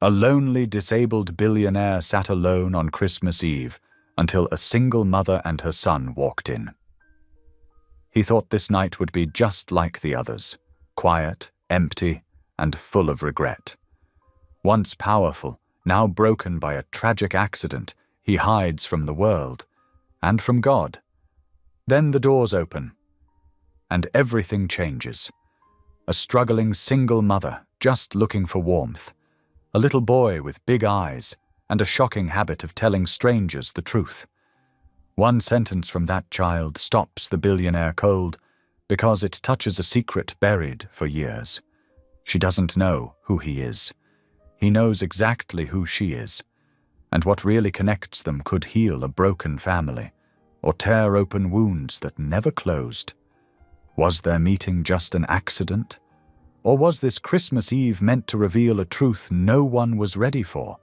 A lonely, disabled billionaire sat alone on Christmas Eve until a single mother and her son walked in. He thought this night would be just like the others, quiet, empty, and full of regret. Once powerful, now broken by a tragic accident, he hides from the world and from God. Then the doors open, and everything changes. A struggling single mother, just looking for warmth. A little boy with big eyes and a shocking habit of telling strangers the truth. One sentence from that child stops the billionaire cold because it touches a secret buried for years. She doesn't know who he is. He knows exactly who she is, and what really connects them could heal a broken family or tear open wounds that never closed. Was their meeting just an accident? Or was this Christmas Eve meant to reveal a truth no one was ready for?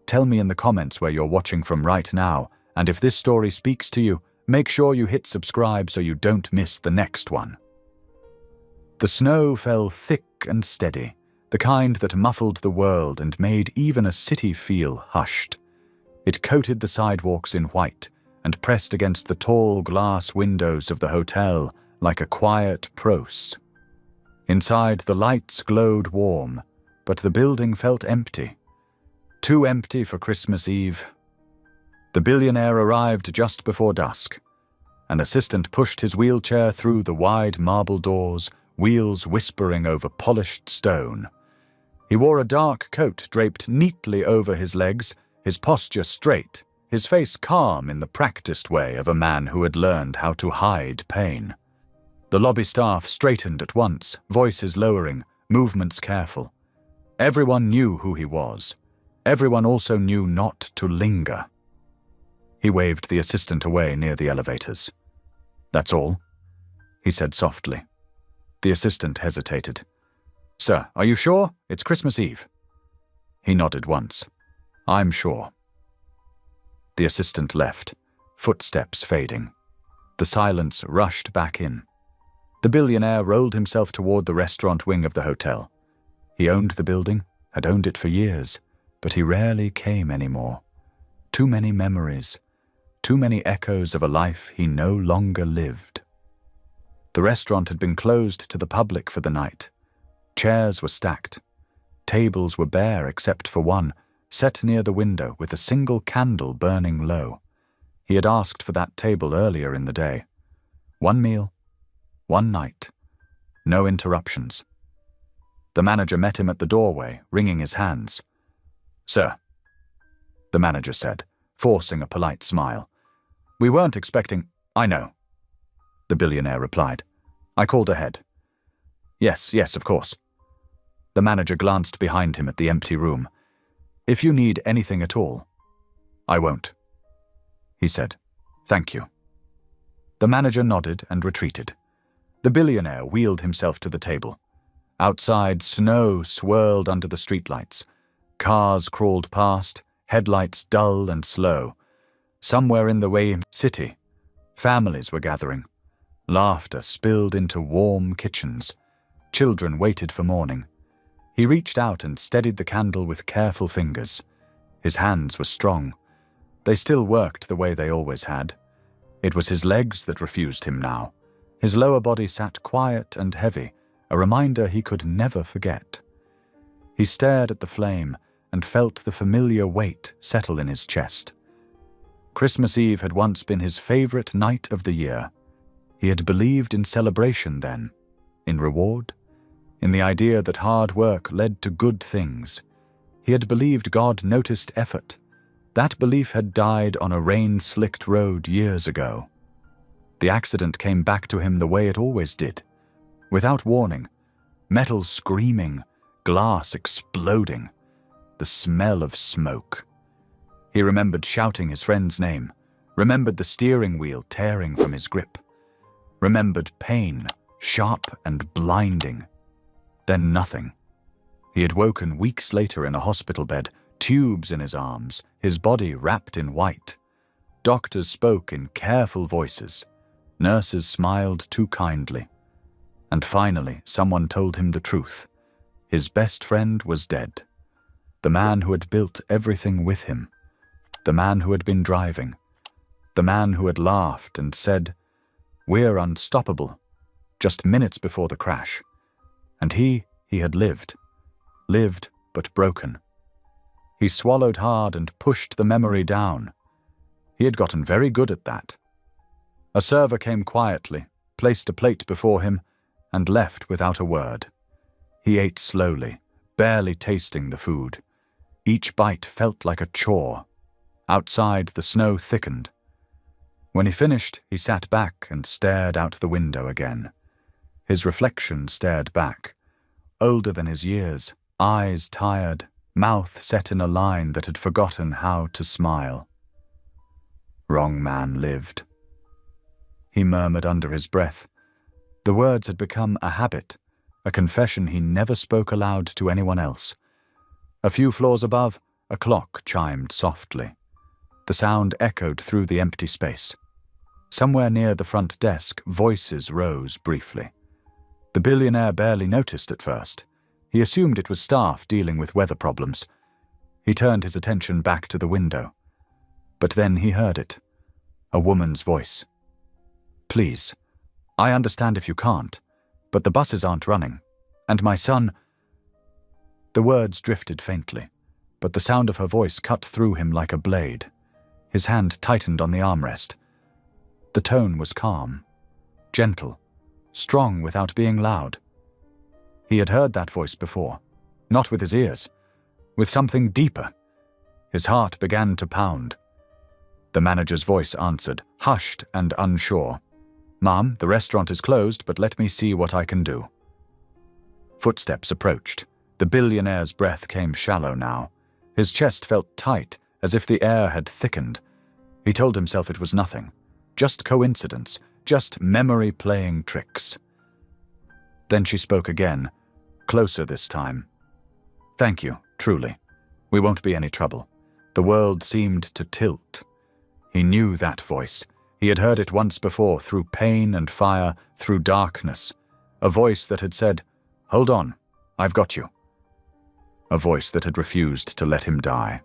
Tell me in the comments where you're watching from right now, and if this story speaks to you, make sure you hit subscribe so you don't miss the next one. The snow fell thick and steady, the kind that muffled the world and made even a city feel hushed. It coated the sidewalks in white and pressed against the tall glass windows of the hotel like a quiet prose. Inside, the lights glowed warm, but the building felt empty. Too empty for Christmas Eve. The billionaire arrived just before dusk. An assistant pushed his wheelchair through the wide marble doors, wheels whispering over polished stone. He wore a dark coat draped neatly over his legs, his posture straight, his face calm in the practiced way of a man who had learned how to hide pain. The lobby staff straightened at once, voices lowering, movements careful. Everyone knew who he was. Everyone also knew not to linger. He waved the assistant away near the elevators. "That's all," he said softly. The assistant hesitated. "Sir, are you sure? It's Christmas Eve." He nodded once. "I'm sure." The assistant left, footsteps fading. The silence rushed back in. The billionaire rolled himself toward the restaurant wing of the hotel. He owned the building, had owned it for years, but he rarely came anymore. Too many memories, too many echoes of a life he no longer lived. The restaurant had been closed to the public for the night. Chairs were stacked. Tables were bare except for one, set near the window with a single candle burning low. He had asked for that table earlier in the day. One meal, one night, no interruptions. The manager met him at the doorway, wringing his hands. "Sir," the manager said, forcing a polite smile. "We weren't expecting—" "I know," the billionaire replied. "I called ahead." Yes, of course." The manager glanced behind him at the empty room. "If you need anything at all—" "I won't," he said. "Thank you." The manager nodded and retreated. The billionaire wheeled himself to the table. Outside, snow swirled under the streetlights. Cars crawled past, headlights dull and slow. Somewhere in the city, families were gathering. Laughter spilled into warm kitchens. Children waited for morning. He reached out and steadied the candle with careful fingers. His hands were strong. They still worked the way they always had. It was his legs that refused him now. His lower body sat quiet and heavy, a reminder he could never forget. He stared at the flame and felt the familiar weight settle in his chest. Christmas Eve had once been his favorite night of the year. He had believed in celebration then, in reward, in the idea that hard work led to good things. He had believed God noticed effort. That belief had died on a rain-slicked road years ago. The accident came back to him the way it always did, without warning, metal screaming, glass exploding, the smell of smoke. He remembered shouting his friend's name, remembered the steering wheel tearing from his grip, remembered pain, sharp and blinding. Then nothing. He had woken weeks later in a hospital bed, tubes in his arms, his body wrapped in white. Doctors spoke in careful voices. Nurses smiled too kindly. And finally, someone told him the truth. His best friend was dead. The man who had built everything with him. The man who had been driving. The man who had laughed and said, "We're unstoppable," just minutes before the crash. And he had lived but broken. He swallowed hard and pushed the memory down. He had gotten very good at that. A server came quietly, placed a plate before him, and left without a word. He ate slowly, barely tasting the food. Each bite felt like a chore. Outside, the snow thickened. When he finished, he sat back and stared out the window again. His reflection stared back, older than his years, eyes tired, mouth set in a line that had forgotten how to smile. Wrong man lived. He murmured under his breath. The words had become a habit, a confession he never spoke aloud to anyone else. A few floors above, a clock chimed softly. The sound echoed through the empty space. Somewhere near the front desk, voices rose briefly. The billionaire barely noticed at first. He assumed it was staff dealing with weather problems. He turned his attention back to the window. But then he heard it. A woman's voice. "Please, I understand if you can't, but the buses aren't running. And my son—" The words drifted faintly, but the sound of her voice cut through him like a blade. His hand tightened on the armrest. The tone was calm, gentle, strong without being loud. He had heard that voice before, not with his ears, with something deeper. His heart began to pound. The manager's voice answered, hushed and unsure. "Ma'am, the restaurant is closed, but let me see what I can do." Footsteps approached. The billionaire's breath came shallow now. His chest felt tight, as if the air had thickened. He told himself it was nothing. Just coincidence, just memory playing tricks. Then she spoke again, closer this time. "Thank you, truly. We won't be any trouble." The world seemed to tilt. He knew that voice. He had heard it once before, through pain and fire, through darkness. A voice that had said, "Hold on, I've got you." A voice that had refused to let him die.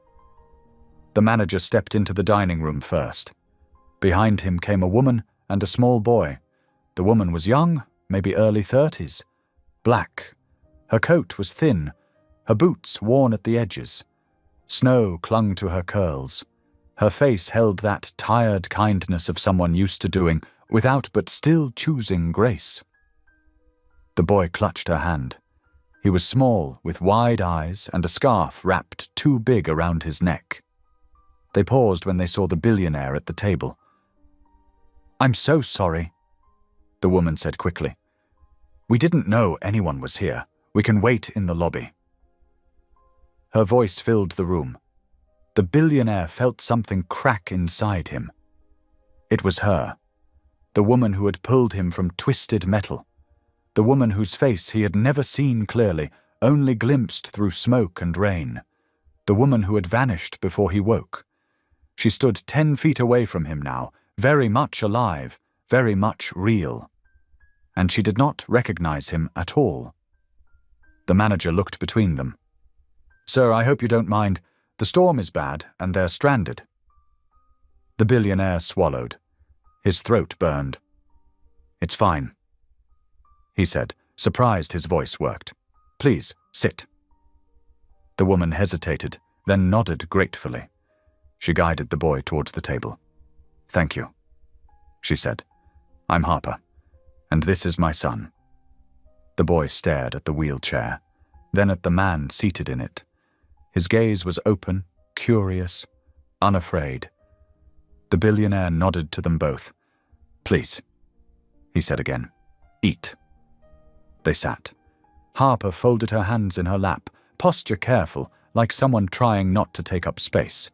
The manager stepped into the dining room first. Behind him came a woman and a small boy. The woman was young, maybe early 30s. Black. Her coat was thin, her boots worn at the edges. Snow clung to her curls. Her face held that tired kindness of someone used to doing without but still choosing grace. The boy clutched her hand. He was small, with wide eyes and a scarf wrapped too big around his neck. They paused when they saw the billionaire at the table. "I'm so sorry," the woman said quickly. "We didn't know anyone was here. We can wait in the lobby." Her voice filled the room. The billionaire felt something crack inside him. It was her, the woman who had pulled him from twisted metal, the woman whose face he had never seen clearly, only glimpsed through smoke and rain, the woman who had vanished before he woke. She stood 10 feet away from him now, very much alive, very much real. And she did not recognize him at all. The manager looked between them. "Sir, I hope you don't mind. The storm is bad, and they're stranded." The billionaire swallowed. His throat burned. "It's fine," he said, surprised his voice worked. "Please, sit." The woman hesitated, then nodded gratefully. She guided the boy towards the table. "Thank you," she said. "I'm Harper, and this is my son." The boy stared at the wheelchair, then at the man seated in it. His gaze was open, curious, unafraid. The billionaire nodded to them both. "Please," he said again. "Eat." They sat. Harper folded her hands in her lap, posture careful, like someone trying not to take up space.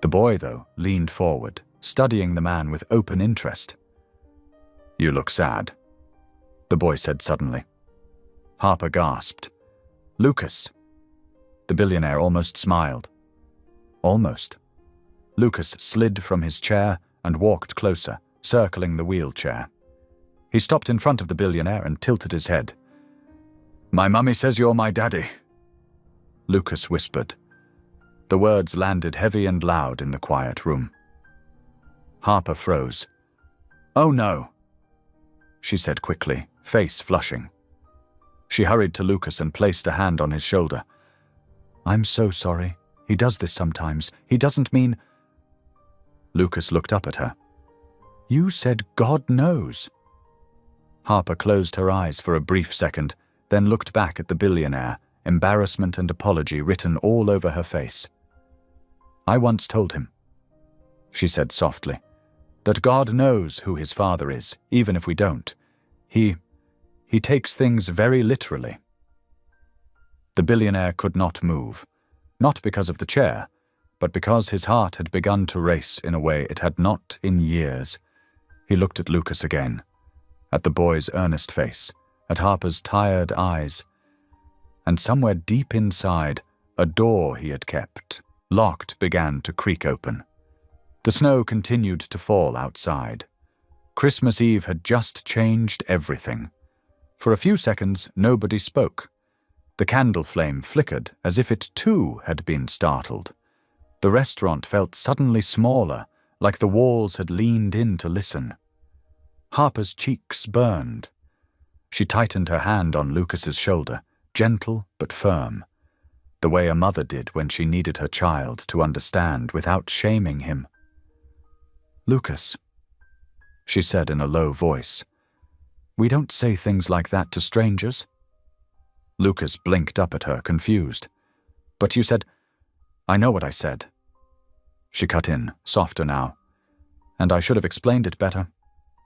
The boy, though, leaned forward, studying the man with open interest. "You look sad," the boy said suddenly. Harper gasped. "Lucas." The billionaire almost smiled. Almost. Lucas slid from his chair and walked closer, circling the wheelchair. He stopped in front of the billionaire and tilted his head. "My mummy says you're my daddy." Lucas whispered. The words landed heavy and loud in the quiet room. Harper froze. "Oh no," she said quickly, face flushing. She hurried to Lucas and placed a hand on his shoulder. "I'm so sorry. He does this sometimes. He doesn't mean—" Lucas looked up at her. "You said God knows." Harper closed her eyes for a brief second, then looked back at the billionaire, embarrassment and apology written all over her face. "I once told him," she said softly, "that God knows who his father is, even if we don't. He takes things very literally." The billionaire could not move, not because of the chair, but because his heart had begun to race in a way it had not in years. He looked at Lucas again, at the boy's earnest face, at Harper's tired eyes, and somewhere deep inside, a door he had kept, locked, began to creak open. The snow continued to fall outside. Christmas Eve had just changed everything. For a few seconds, nobody spoke. The candle flame flickered as if it too had been startled. The restaurant felt suddenly smaller, like the walls had leaned in to listen. Harper's cheeks burned. She tightened her hand on Lucas's shoulder, gentle but firm, the way a mother did when she needed her child to understand without shaming him. "Lucas," she said in a low voice, "we don't say things like that to strangers." Lucas blinked up at her, confused. "But you said—" "I know what I said," she cut in, softer now. "And I should have explained it better.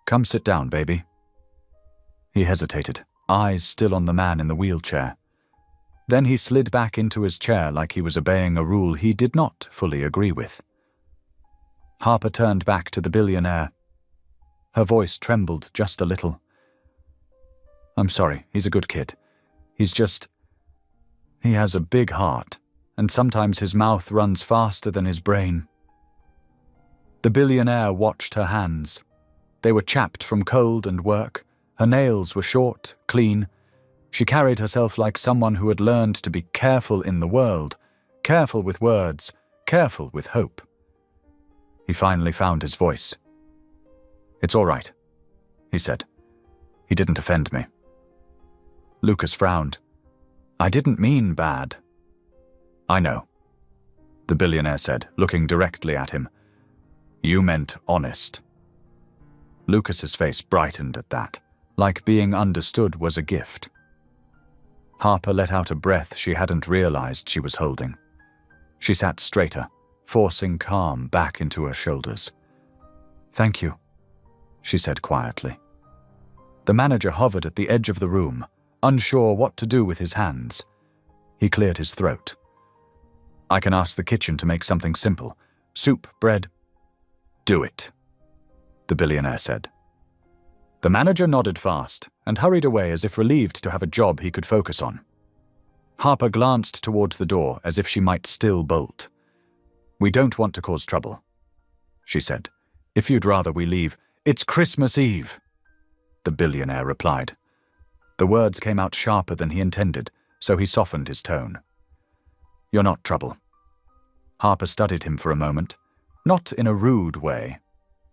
Come sit down, baby." He hesitated, eyes still on the man in the wheelchair. Then he slid back into his chair like he was obeying a rule he did not fully agree with. Harper turned back to the billionaire. Her voice trembled just a little. "I'm sorry, he's a good kid. He has a big heart, and sometimes his mouth runs faster than his brain." The billionaire watched her hands. They were chapped from cold and work. Her nails were short, clean. She carried herself like someone who had learned to be careful in the world, careful with words, careful with hope. He finally found his voice. "It's all right," he said. "He didn't offend me." Lucas frowned. "I didn't mean bad." "I know," the billionaire said, looking directly at him. "You meant honest." Lucas's face brightened at that, like being understood was a gift. Harper let out a breath she hadn't realized she was holding. She sat straighter, forcing calm back into her shoulders. "Thank you," she said quietly. The manager hovered at the edge of the room, unsure what to do with his hands. He cleared his throat. "I can ask the kitchen to make something simple. Soup, bread." "Do it," the billionaire said. The manager nodded fast and hurried away as if relieved to have a job he could focus on. Harper glanced towards the door as if she might still bolt. "We don't want to cause trouble," she said. "If you'd rather we leave—" "It's Christmas Eve," the billionaire replied. The words came out sharper than he intended, so he softened his tone. "You're not trouble." Harper studied him for a moment, not in a rude way,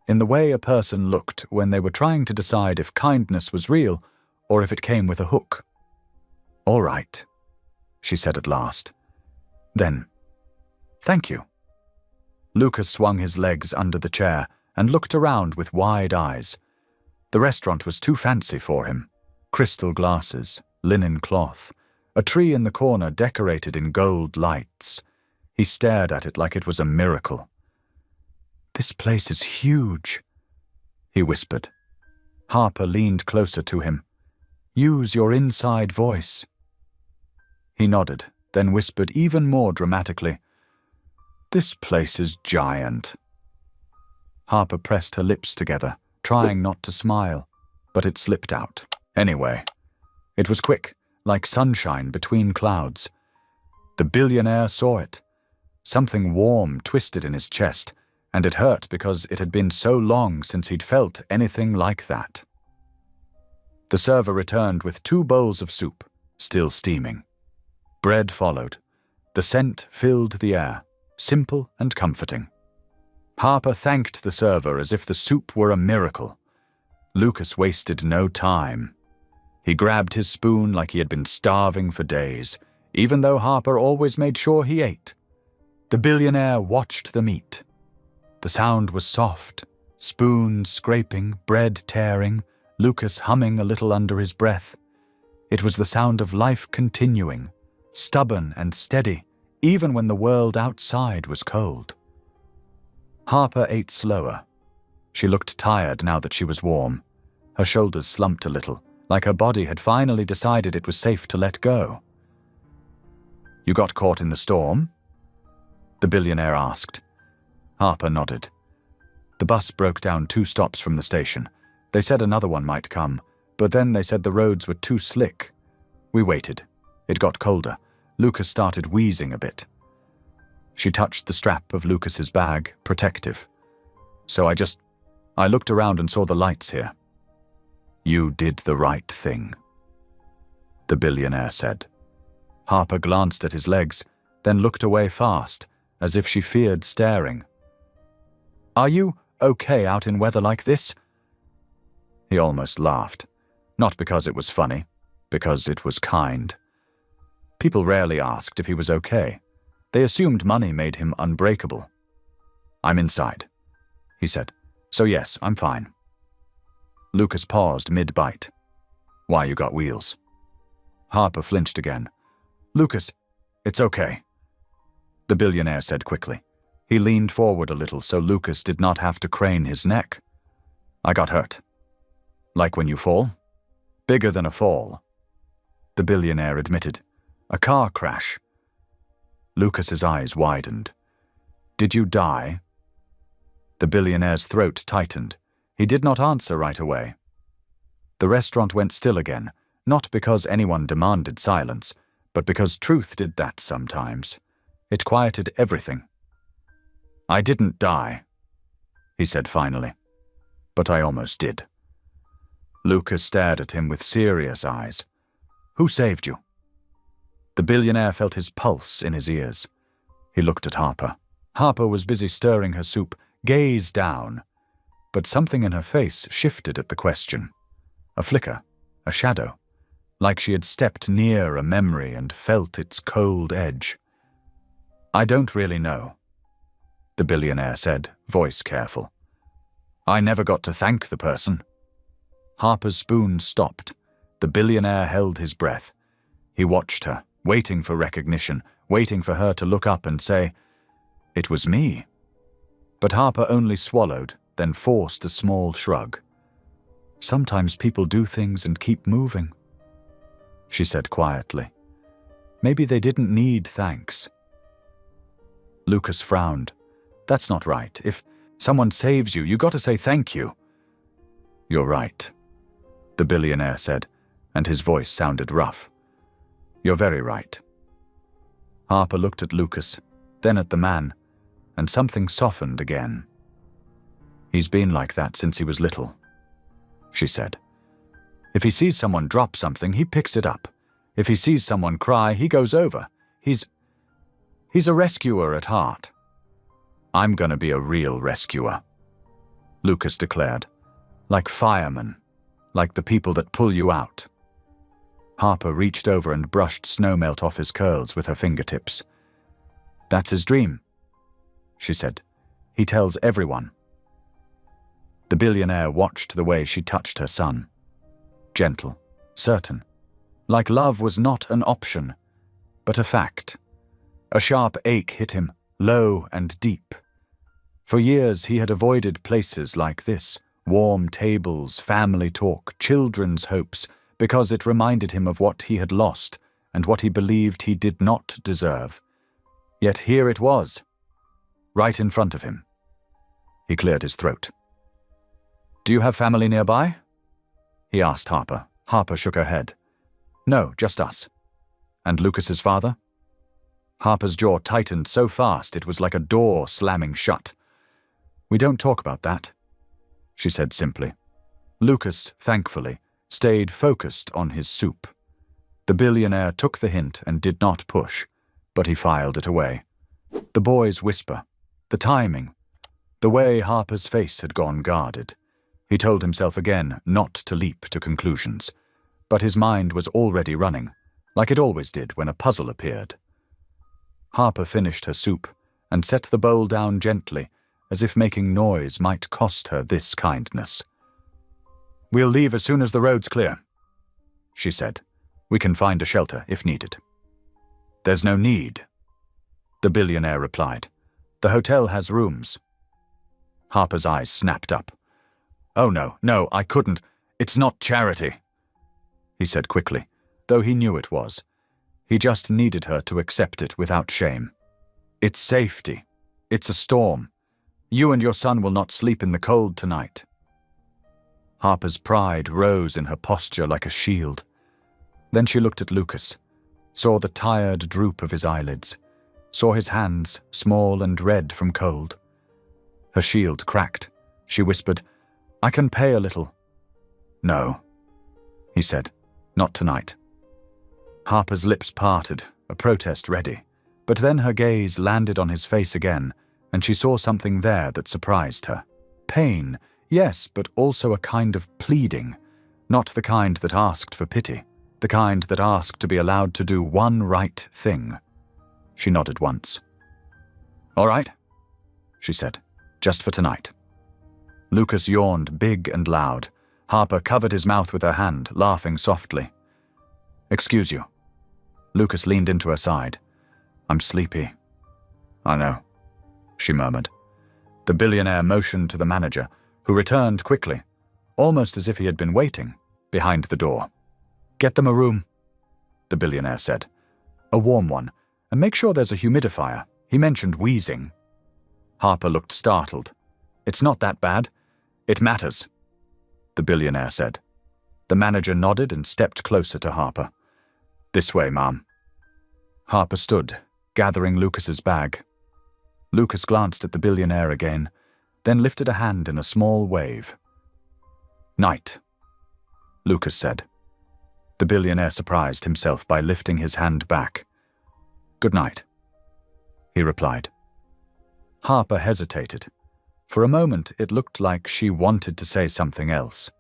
in the way a person looked when they were trying to decide if kindness was real or if it came with a hook. "All right," she said at last. "Then, thank you." Lucas swung his legs under the chair and looked around with wide eyes. The restaurant was too fancy for him. Crystal glasses, linen cloth, a tree in the corner decorated in gold lights. He stared at it like it was a miracle. "This place is huge," he whispered. Harper leaned closer to him. "Use your inside voice." He nodded, then whispered even more dramatically, "This place is giant." Harper pressed her lips together, trying not to smile, but it slipped out. Anyway, it was quick, like sunshine between clouds. The billionaire saw it. Something warm twisted in his chest, and it hurt because it had been so long since he'd felt anything like that. The server returned with 2 bowls of soup, still steaming. Bread followed, The scent filled the air, simple and comforting. Harper thanked the server as if the soup were a miracle. Lucas wasted no time. He grabbed his spoon like he had been starving for days, even though Harper always made sure he ate. The billionaire watched the meat. The sound was soft, spoons scraping, bread tearing, Lucas humming a little under his breath. It was the sound of life continuing, stubborn and steady, even when the world outside was cold. Harper ate slower. She looked tired now that she was warm. Her shoulders slumped a little, like her body had finally decided it was safe to let go. "You got caught in the storm?" the billionaire asked. Harper nodded. The bus broke down 2 stops from the station. They said another one might come, but then they said the roads were too slick. We waited. It got colder. Lucas started wheezing a bit. She touched the strap of Lucas's bag, protective. "So I looked around and saw the lights here." "You did the right thing," the billionaire said. Harper glanced at his legs, then looked away fast, as if she feared staring. "Are you okay out in weather like this?" He almost laughed. Not because it was funny, because it was kind. People rarely asked if he was okay. They assumed money made him unbreakable. "I'm inside," he said. "So yes, I'm fine." Lucas paused mid-bite. "Why, you got wheels?" Harper flinched again. "Lucas, it's okay," the billionaire said quickly. He leaned forward a little so Lucas did not have to crane his neck. "I got hurt." "Like when you fall?" "Bigger than a fall," the billionaire admitted. "A car crash." Lucas's eyes widened. "Did you die?" The billionaire's throat tightened. He did not answer right away. The restaurant went still again, not because anyone demanded silence, but because truth did that sometimes. It quieted everything. "I didn't die," he said finally. "But I almost did." Lucas stared at him with serious eyes. "Who saved you?" The billionaire felt his pulse in his ears. He looked at Harper. Harper was busy stirring her soup, gaze down. But something in her face shifted at the question. A flicker, a shadow, like she had stepped near a memory and felt its cold edge. "I don't really know," the billionaire said, voice careful. "I never got to thank the person." Harper's spoon stopped. The billionaire held his breath. He watched her, waiting for recognition, waiting for her to look up and say, "It was me." But Harper only swallowed, then forced a small shrug. "Sometimes people do things and keep moving," she said quietly. "Maybe they didn't need thanks." Lucas frowned. "That's not right. If someone saves you, you got to say thank you." "You're right," the billionaire said, and his voice sounded rough. "You're very right." Harper looked at Lucas, then at the man, and something softened again. "He's been like that since he was little," she said. "If he sees someone drop something, he picks it up. If he sees someone cry, he goes over. He's a rescuer at heart." "I'm gonna be a real rescuer," Lucas declared. "Like firemen, like the people that pull you out." Harper reached over and brushed snowmelt off his curls with her fingertips. "That's his dream," she said. "He tells everyone." The billionaire watched the way she touched her son. Gentle, certain, like love was not an option, but a fact. A sharp ache hit him, low and deep. For years he had avoided places like this, warm tables, family talk, children's hopes, because it reminded him of what he had lost and what he believed he did not deserve. Yet here it was, right in front of him. He cleared his throat. "Do you have family nearby?" he asked Harper. Harper shook her head. "No, just us." "And Lucas's father?" Harper's jaw tightened so fast it was like a door slamming shut. "We don't talk about that," she said simply. Lucas, thankfully, stayed focused on his soup. The billionaire took the hint and did not push, but he filed it away. The boy's whisper, the timing, the way Harper's face had gone guarded. He told himself again not to leap to conclusions, but his mind was already running, like it always did when a puzzle appeared. Harper finished her soup and set the bowl down gently, as if making noise might cost her this kindness. "We'll leave as soon as the road's clear," she said. "We can find a shelter if needed." "There's no need," the billionaire replied. "The hotel has rooms." Harper's eyes snapped up. "Oh no, I couldn't. It's not charity," he said quickly, though he knew it was. He just needed her to accept it without shame. "It's safety. It's a storm. You and your son will not sleep in the cold tonight." Harper's pride rose in her posture like a shield. Then she looked at Lucas, saw the tired droop of his eyelids, saw his hands, small and red from cold. Her shield cracked. She whispered, "I can pay a little." "No," he said, "not tonight." Harper's lips parted, a protest ready, but then her gaze landed on his face again, and she saw something there that surprised her. Pain, yes, but also a kind of pleading, not the kind that asked for pity, the kind that asked to be allowed to do one right thing. She nodded once. "All right," she said, "just for tonight." Lucas yawned big and loud. Harper covered his mouth with her hand, laughing softly. "Excuse you." Lucas leaned into her side. "I'm sleepy." "I know," she murmured. The billionaire motioned to the manager, who returned quickly, almost as if he had been waiting, behind the door. "Get them a room," the billionaire said. "A warm one, and make sure there's a humidifier. He mentioned wheezing." Harper looked startled. "It's not that bad. It matters," the billionaire said. The manager nodded and stepped closer to Harper. "This way, Mom." Harper stood, gathering Lucas's bag. Lucas glanced at the billionaire again, then lifted a hand in a small wave. "Night," Lucas said. The billionaire surprised himself by lifting his hand back. "Good night," he replied. Harper hesitated. For a moment it looked like she wanted to say something else.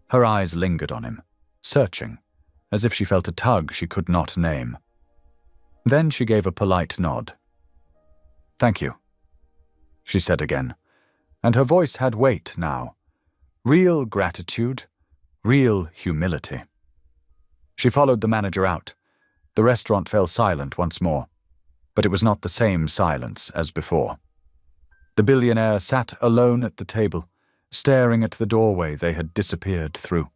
Her eyes lingered on him, searching, as if she felt a tug she could not name. Then she gave a polite nod. "Thank you," she said again, and her voice had weight now. Real gratitude, real humility. She followed the manager out. The restaurant fell silent once more, but it was not the same silence as before. The billionaire sat alone at the table, staring at the doorway they had disappeared through.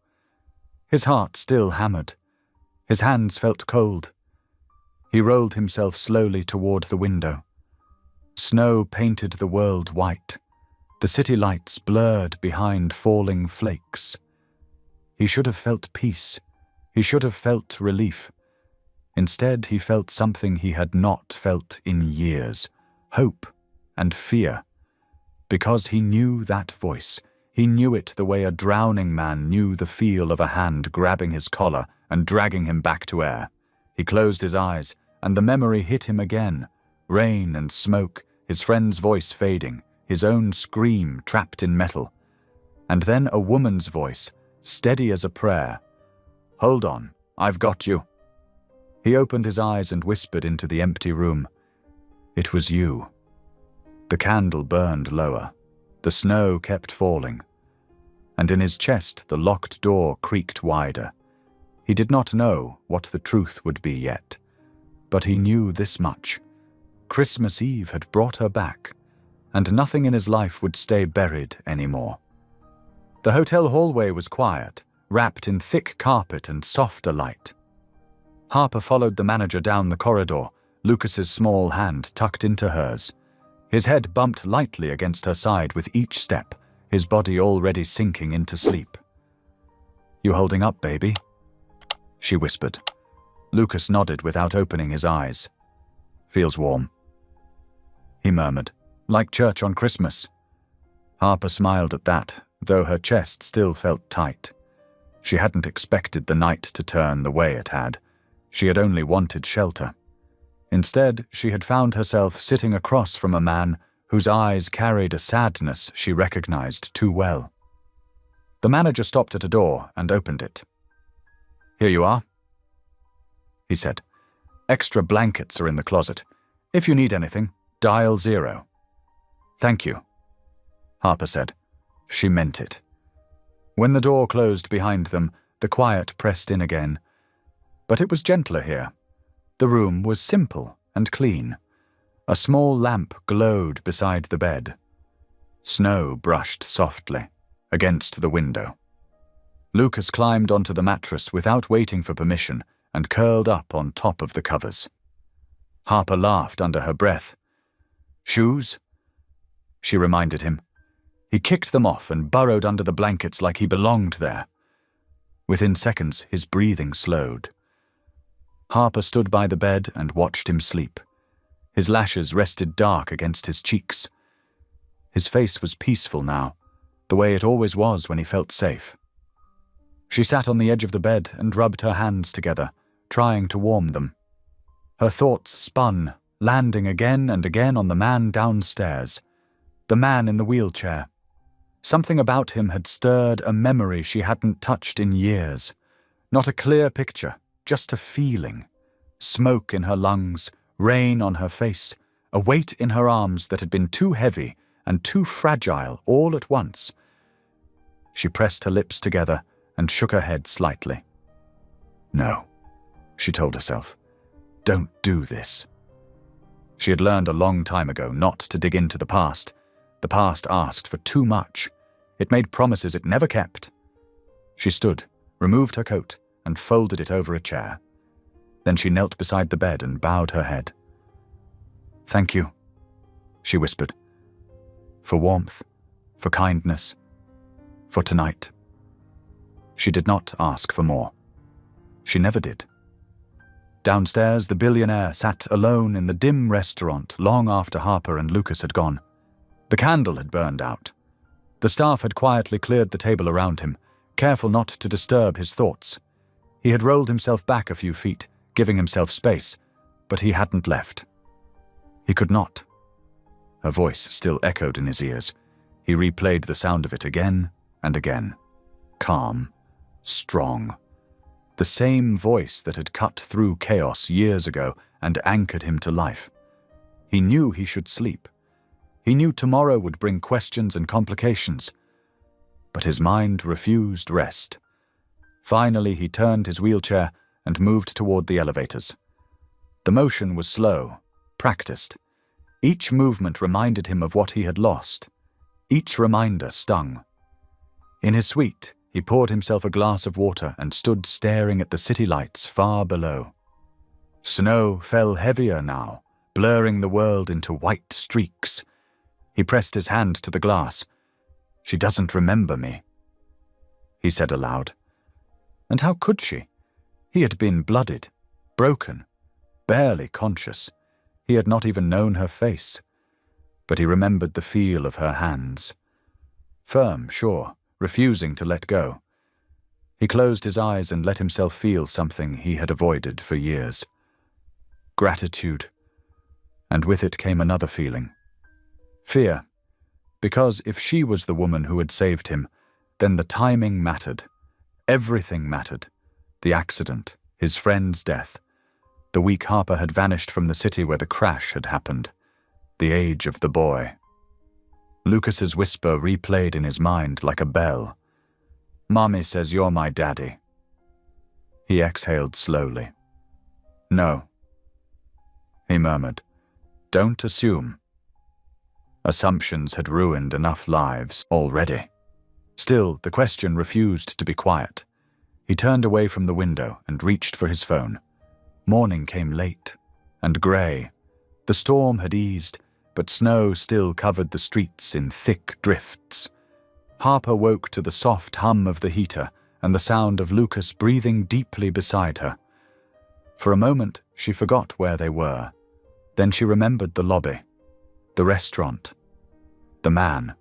His heart still hammered. His hands felt cold. He rolled himself slowly toward the window. Snow painted the world white. The city lights blurred behind falling flakes. He should have felt peace. He should have felt relief. Instead, he felt something he had not felt in years, hope and fear. Because he knew that voice. He knew it the way a drowning man knew the feel of a hand grabbing his collar and dragging him back to air. He closed his eyes, and the memory hit him again. Rain and smoke, his friend's voice fading, his own scream trapped in metal. And then a woman's voice, steady as a prayer. "Hold on, I've got you." He opened his eyes and whispered into the empty room. "It was you." The candle burned lower. The snow kept falling. And in his chest the locked door creaked wider. He did not know what the truth would be yet, but he knew this much. Christmas Eve had brought her back, and nothing in his life would stay buried anymore. The hotel hallway was quiet, wrapped in thick carpet and softer light. Harper followed the manager down the corridor, Lucas's small hand tucked into hers. His head bumped lightly against her side with each step, his body already sinking into sleep. "You holding up, baby?" she whispered. Lucas nodded without opening his eyes. "Feels warm," he murmured, "like church on Christmas." Harper smiled at that, though her chest still felt tight. She hadn't expected the night to turn the way it had. She had only wanted shelter. Instead, she had found herself sitting across from a man whose eyes carried a sadness she recognized too well. The manager stopped at a door and opened it. "Here you are," he said. "Extra blankets are in the closet. If you need anything, dial 0. "Thank you," Harper said. She meant it. When the door closed behind them, the quiet pressed in again. But it was gentler here. The room was simple and clean. A small lamp glowed beside the bed. Snow brushed softly against the window. Lucas climbed onto the mattress without waiting for permission and curled up on top of the covers. Harper laughed under her breath. "Shoes?" she reminded him. He kicked them off and burrowed under the blankets like he belonged there. Within seconds, his breathing slowed. Harper stood by the bed and watched him sleep. His lashes rested dark against his cheeks. His face was peaceful now, the way it always was when he felt safe. She sat on the edge of the bed and rubbed her hands together, trying to warm them. Her thoughts spun, landing again and again on the man downstairs, the man in the wheelchair. Something about him had stirred a memory she hadn't touched in years. Not a clear picture, just a feeling. Smoke in her lungs, rain on her face, a weight in her arms that had been too heavy and too fragile all at once. She pressed her lips together and shook her head slightly. "No," she told herself. "Don't do this." She had learned a long time ago not to dig into the past. The past asked for too much. It made promises it never kept. She stood, removed her coat, and folded it over a chair. Then she knelt beside the bed and bowed her head. "Thank you," she whispered. "For warmth, for kindness, for tonight." She did not ask for more. She never did. Downstairs, the billionaire sat alone in the dim restaurant long after Harper and Lucas had gone. The candle had burned out. The staff had quietly cleared the table around him, careful not to disturb his thoughts. He had rolled himself back a few feet, giving himself space, but he hadn't left. He could not. Her voice still echoed in his ears. He replayed the sound of it again and again. Calm, strong. The same voice that had cut through chaos years ago and anchored him to life. He knew he should sleep. He knew tomorrow would bring questions and complications. But his mind refused rest. Finally, he turned his wheelchair and moved toward the elevators. The motion was slow, practiced. Each movement reminded him of what he had lost. Each reminder stung. In his suite, he poured himself a glass of water and stood staring at the city lights far below. Snow fell heavier now, blurring the world into white streaks. He pressed his hand to the glass. "She doesn't remember me," he said aloud. And how could she? He had been blooded, broken, barely conscious. He had not even known her face. But he remembered the feel of her hands. Firm, sure, refusing to let go. He closed his eyes and let himself feel something he had avoided for years. Gratitude. And with it came another feeling. Fear. Because if she was the woman who had saved him, then the timing mattered. Everything mattered. The accident, his friend's death, the week Harper had vanished from the city where the crash had happened, the age of the boy. Lucas's whisper replayed in his mind like a bell. "Mommy says you're my daddy." He exhaled slowly. "No," he murmured. "Don't assume." Assumptions had ruined enough lives already. Still, the question refused to be quiet. He turned away from the window and reached for his phone. Morning came late and grey. The storm had eased, but snow still covered the streets in thick drifts. Harper woke to the soft hum of the heater and the sound of Lucas breathing deeply beside her. For a moment, she forgot where they were. Then she remembered the lobby, the restaurant, the man.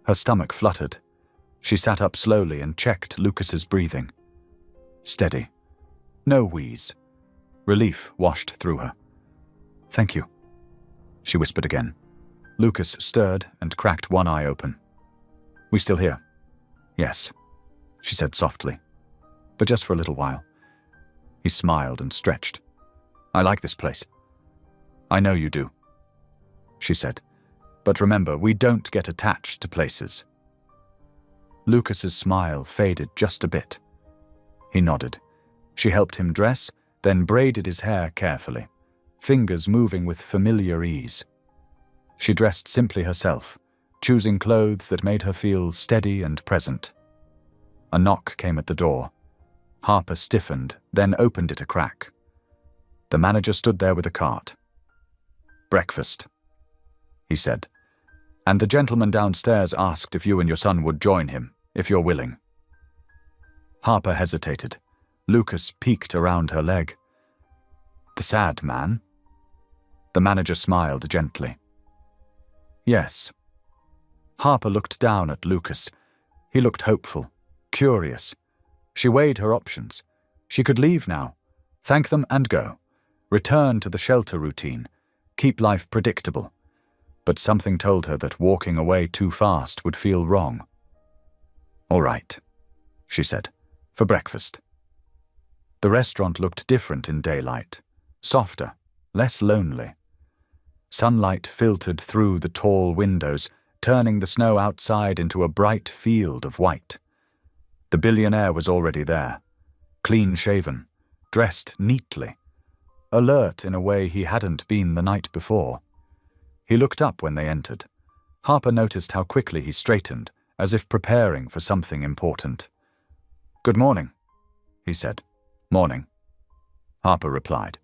Her stomach fluttered. She sat up slowly and checked Lucas's breathing. Steady. No wheeze. Relief washed through her. Thank you, she whispered again. Lucas stirred and cracked one eye open. We still here? Yes, she said softly, but just for a little while. He smiled and stretched. I like this place. I know you do, she said, but remember, we don't get attached to places. Lucas's smile faded just a bit. He nodded. She helped him dress, then braided his hair carefully, fingers moving with familiar ease. She dressed simply herself, choosing clothes that made her feel steady and present. A knock came at the door. Harper stiffened, then opened it a crack. The manager stood there with a cart. Breakfast, he said, and the gentleman downstairs asked if you and your son would join him, if you're willing. Harper hesitated. Lucas peeked around her leg. The sad man? The manager smiled gently. Yes. Harper looked down at Lucas. He looked hopeful, curious. She weighed her options. She could leave now, thank them and go, return to the shelter routine, keep life predictable. But something told her that walking away too fast would feel wrong. All right, she said, for breakfast. The restaurant looked different in daylight, softer, less lonely. Sunlight filtered through the tall windows, turning the snow outside into a bright field of white. The billionaire was already there, clean-shaven, dressed neatly, alert in a way he hadn't been the night before. He looked up when they entered. Harper noticed how quickly he straightened, as if preparing for something important. Good morning, he said. Morning, Harper replied.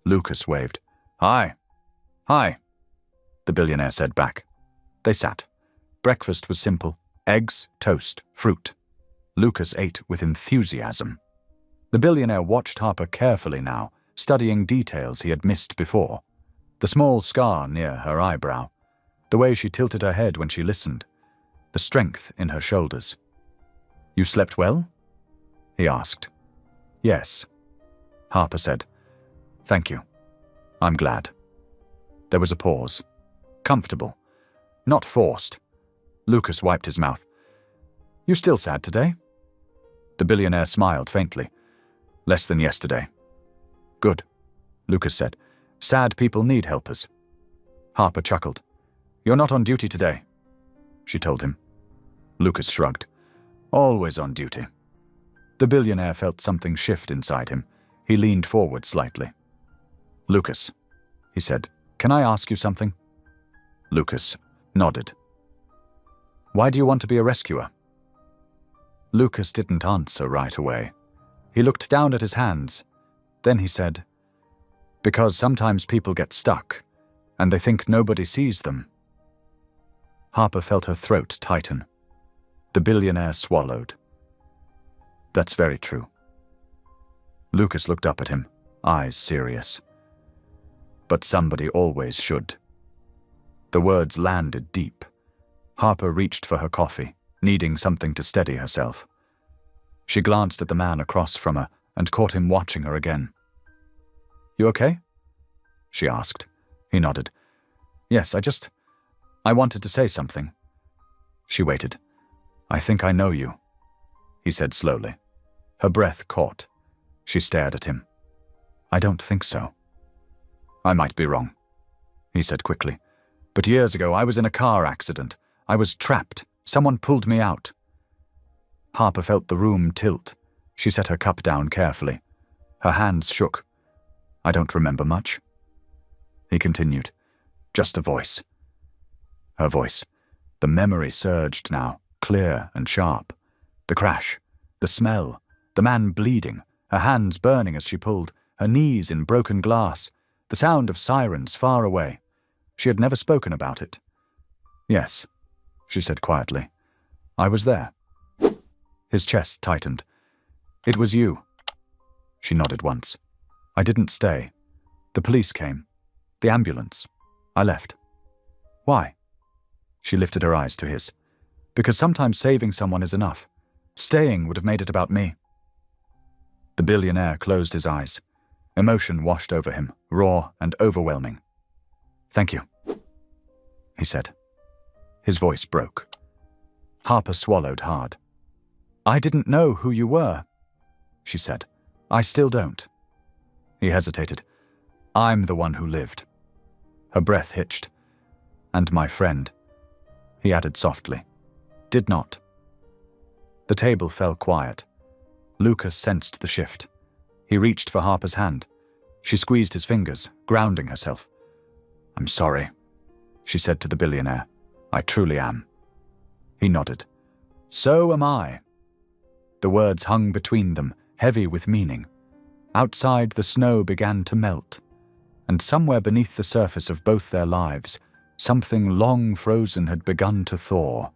Lucas waved. Hi. Hi, the billionaire said back. They sat. Breakfast was simple. Eggs, toast, fruit. Lucas ate with enthusiasm. The billionaire watched Harper carefully now, studying details he had missed before. The small scar near her eyebrow, the way she tilted her head when she listened, the strength in her shoulders. You slept well? He asked. Yes, Harper said. Thank you. I'm glad. There was a pause. Comfortable. Not forced. Lucas wiped his mouth. You still sad today? The billionaire smiled faintly. Less than yesterday. Good, Lucas said. Sad people need helpers. Harper chuckled. You're not on duty today, she told him. Lucas shrugged. Always on duty. The billionaire felt something shift inside him. He leaned forward slightly. Lucas, he said, can I ask you something? Lucas nodded. Why do you want to be a rescuer? Lucas didn't answer right away. He looked down at his hands. Then he said, because sometimes people get stuck, and they think nobody sees them. Harper felt her throat tighten. The billionaire swallowed. That's very true. Lucas looked up at him, eyes serious. But somebody always should. The words landed deep. Harper reached for her coffee, needing something to steady herself. She glanced at the man across from her and caught him watching her again. You okay? She asked. He nodded. Yes, I wanted to say something. She waited. I think I know you, he said slowly. Her breath caught. She stared at him. I don't think so. I might be wrong, he said quickly. But years ago I was in a car accident. I was trapped. Someone pulled me out. Harper felt the room tilt. She set her cup down carefully. Her hands shook. I don't remember much. He continued. Just a voice. Her voice. The memory surged now, clear and sharp. The crash, the smell, the man bleeding, her hands burning as she pulled, her knees in broken glass, the sound of sirens far away. She had never spoken about it. Yes, she said quietly. I was there. His chest tightened. It was you. She nodded once. I didn't stay. The police came. The ambulance. I left. Why? She lifted her eyes to his. Because sometimes saving someone is enough. Staying would have made it about me. The billionaire closed his eyes. Emotion washed over him, raw and overwhelming. "Thank you," he said. His voice broke. Harper swallowed hard. "I didn't know who you were," she said. "I still don't." He hesitated. "I'm the one who lived." Her breath hitched. "And my friend," he added softly, "did not." The table fell quiet. Lucas sensed the shift. He reached for Harper's hand. She squeezed his fingers, grounding herself. "I'm sorry," she said to the billionaire. "I truly am." He nodded. "So am I." The words hung between them, heavy with meaning. Outside, the snow began to melt, and somewhere beneath the surface of both their lives, something long frozen had begun to thaw.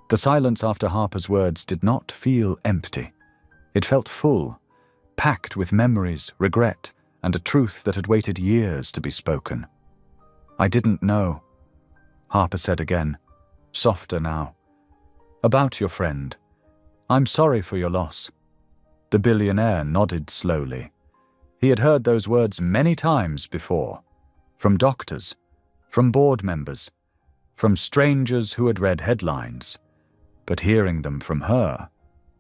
The silence after Harper's words did not feel empty. It felt full, packed with memories, regret, and a truth that had waited years to be spoken. "I didn't know," Harper said again, softer now. "About your friend. I'm sorry for your loss." The billionaire nodded slowly. He had heard those words many times before, from doctors, from board members, from strangers who had read headlines. But hearing them from her,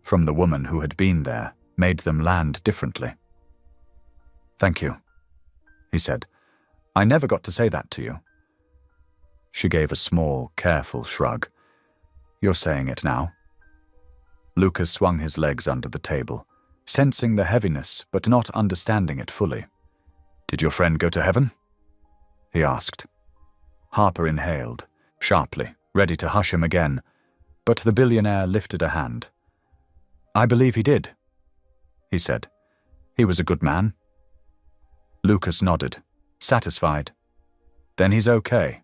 from the woman who had been there, made them land differently. "Thank you," he said. "I never got to say that to you." She gave a small, careful shrug. "You're saying it now." Lucas swung his legs under the table, sensing the heaviness but not understanding it fully. "Did your friend go to heaven?" he asked. Harper inhaled, sharply, ready to hush him again, but the billionaire lifted a hand. "I believe he did," he said. "He was a good man." Lucas nodded, satisfied. "Then he's okay."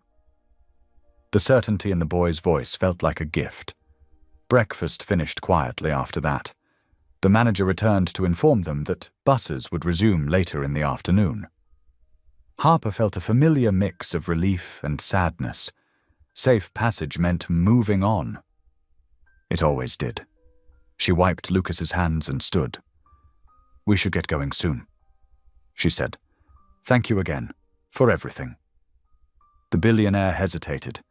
The certainty in the boy's voice felt like a gift. Breakfast finished quietly after that. The manager returned to inform them that buses would resume later in the afternoon. Harper felt a familiar mix of relief and sadness. Safe passage meant moving on. It always did. She wiped Lucas's hands and stood. "We should get going soon," she said. "Thank you again, for everything." The billionaire hesitated.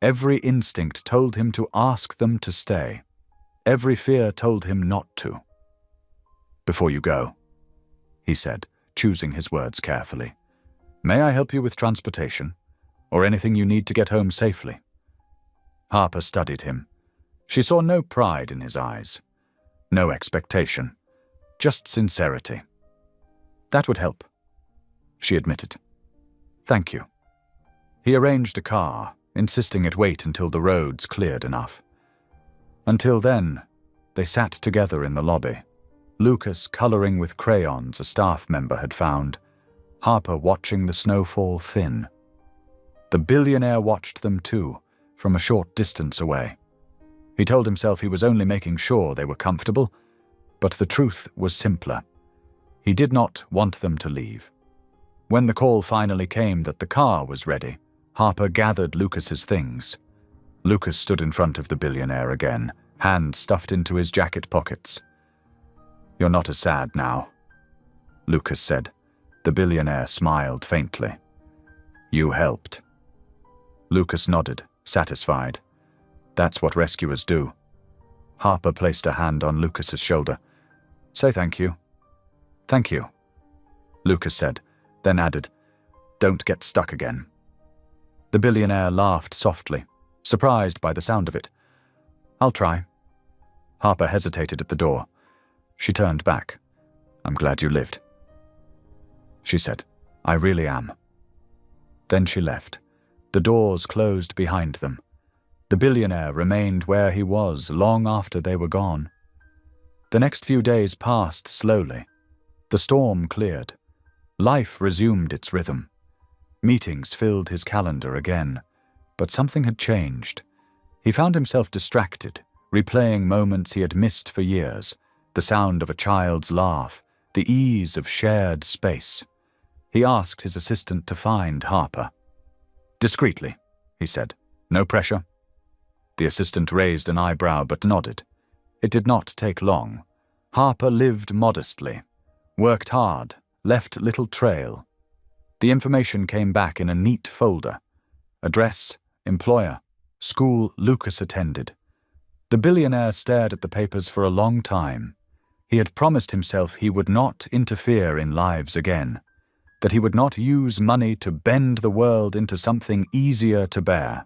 Every instinct told him to ask them to stay. Every fear told him not to. "Before you go," he said, choosing his words carefully, "may I help you with transportation, or anything you need to get home safely?" Harper studied him. She saw no pride in his eyes, no expectation, just sincerity. "That would help," she admitted. "Thank you." He arranged a car, insisting it wait until the roads cleared enough. Until then, they sat together in the lobby, Lucas coloring with crayons a staff member had found, Harper watching the snowfall thin. The billionaire watched them too, from a short distance away. He told himself he was only making sure they were comfortable, but the truth was simpler. He did not want them to leave. When the call finally came that the car was ready, Harper gathered Lucas's things. Lucas stood in front of the billionaire again, hands stuffed into his jacket pockets. "You're not as sad now," Lucas said. The billionaire smiled faintly. "You helped." Lucas nodded, satisfied. That's what rescuers do. Harper placed a hand on Lucas's shoulder. "Say thank you." "Thank you," Lucas said, then added, "Don't get stuck again." The billionaire laughed softly, surprised by the sound of it. "I'll try." Harper hesitated at the door. She turned back. "I'm glad you lived," she said. "I really am." Then she left. The doors closed behind them. The billionaire remained where he was long after they were gone. The next few days passed slowly. The storm cleared. Life resumed its rhythm. Meetings filled his calendar again, but something had changed. He found himself distracted, replaying moments he had missed for years, the sound of a child's laugh, the ease of shared space. He asked his assistant to find Harper. "Discreetly," he said. "No pressure." The assistant raised an eyebrow but nodded. It did not take long. Harper lived modestly, worked hard, left little trail. The information came back in a neat folder. Address, employer, school Lucas attended. The billionaire stared at the papers for a long time. He had promised himself he would not interfere in lives again, that he would not use money to bend the world into something easier to bear.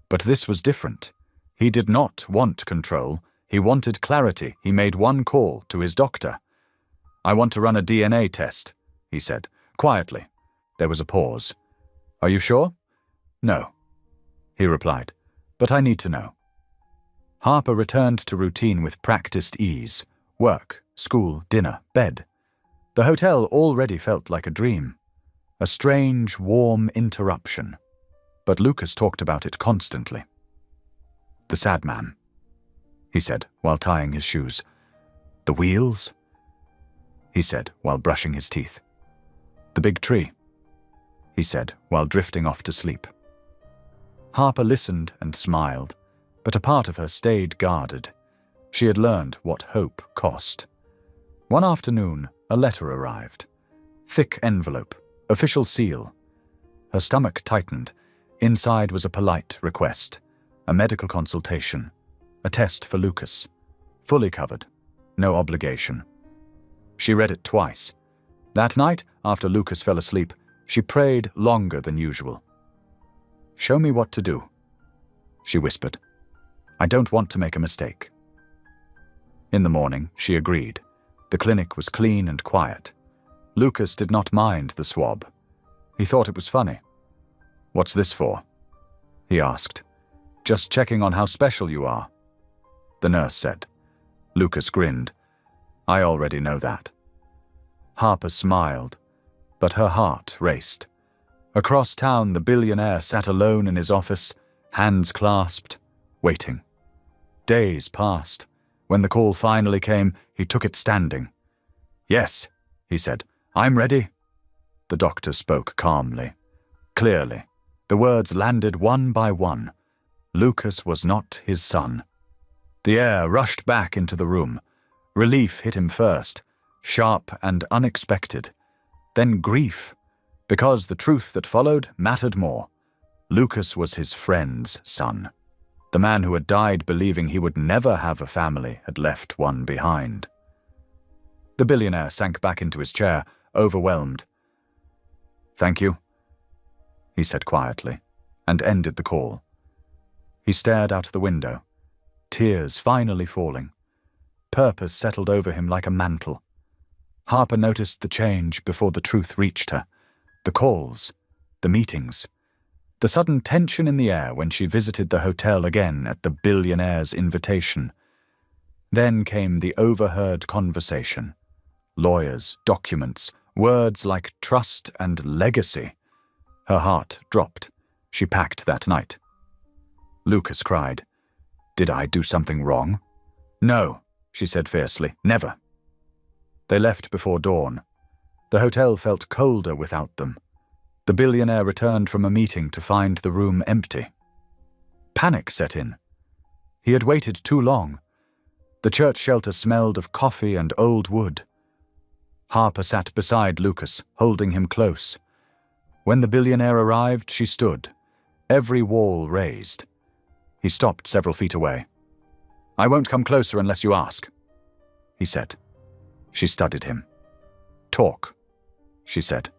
But this was different. He did not want control. He wanted clarity. He made one call to his doctor. "I want to run a DNA test," he said, quietly. There was a pause. "Are you sure?" "No," he replied, "but I need to know." Harper returned to routine with practiced ease. Work, school, dinner, bed. The hotel already felt like a dream. A strange, warm interruption. But Lucas talked about it constantly. "The sad man," he said while tying his shoes. "The wheels," he said while brushing his teeth. "The big tree," he said while drifting off to sleep. Harper listened and smiled, but a part of her stayed guarded. She had learned what hope cost. One afternoon, a letter arrived. Thick envelope, official seal. Her stomach tightened. Inside was a polite request, a medical consultation, a test for Lucas. Fully covered, no obligation. She read it twice. That night, after Lucas fell asleep, she prayed longer than usual. "Show me what to do," she whispered. "I don't want to make a mistake." In the morning, she agreed. The clinic was clean and quiet. Lucas did not mind the swab. He thought it was funny. "What's this for?" he asked. "Just checking on how special you are," the nurse said. Lucas grinned. "I already know that." Harper smiled, but her heart raced. Across town, the billionaire sat alone in his office, hands clasped, waiting. Days passed. When the call finally came, he took it standing. "Yes," he said, "I'm ready." The doctor spoke calmly, clearly. The words landed one by one. Lucas was not his son. The air rushed back into the room. Relief hit him first, sharp and unexpected. Then grief, because the truth that followed mattered more. Lucas was his friend's son. The man who had died believing he would never have a family had left one behind. The billionaire sank back into his chair, overwhelmed. "Thank you," he said quietly, and ended the call. He stared out the window, tears finally falling. Purpose settled over him like a mantle. Harper noticed the change before the truth reached her. The calls, the meetings, the sudden tension in the air when she visited the hotel again at the billionaire's invitation. Then came the overheard conversation. Lawyers, documents, words like trust and legacy. Her heart dropped. She packed that night. Lucas cried. "Did I do something wrong?" "No," she said fiercely. "Never." They left before dawn. The hotel felt colder without them. The billionaire returned from a meeting to find the room empty. Panic set in. He had waited too long. The church shelter smelled of coffee and old wood. Harper sat beside Lucas, holding him close. When the billionaire arrived, she stood, every wall raised. He stopped several feet away. "I won't come closer unless you ask," he said. She studied him. "Talk," she said.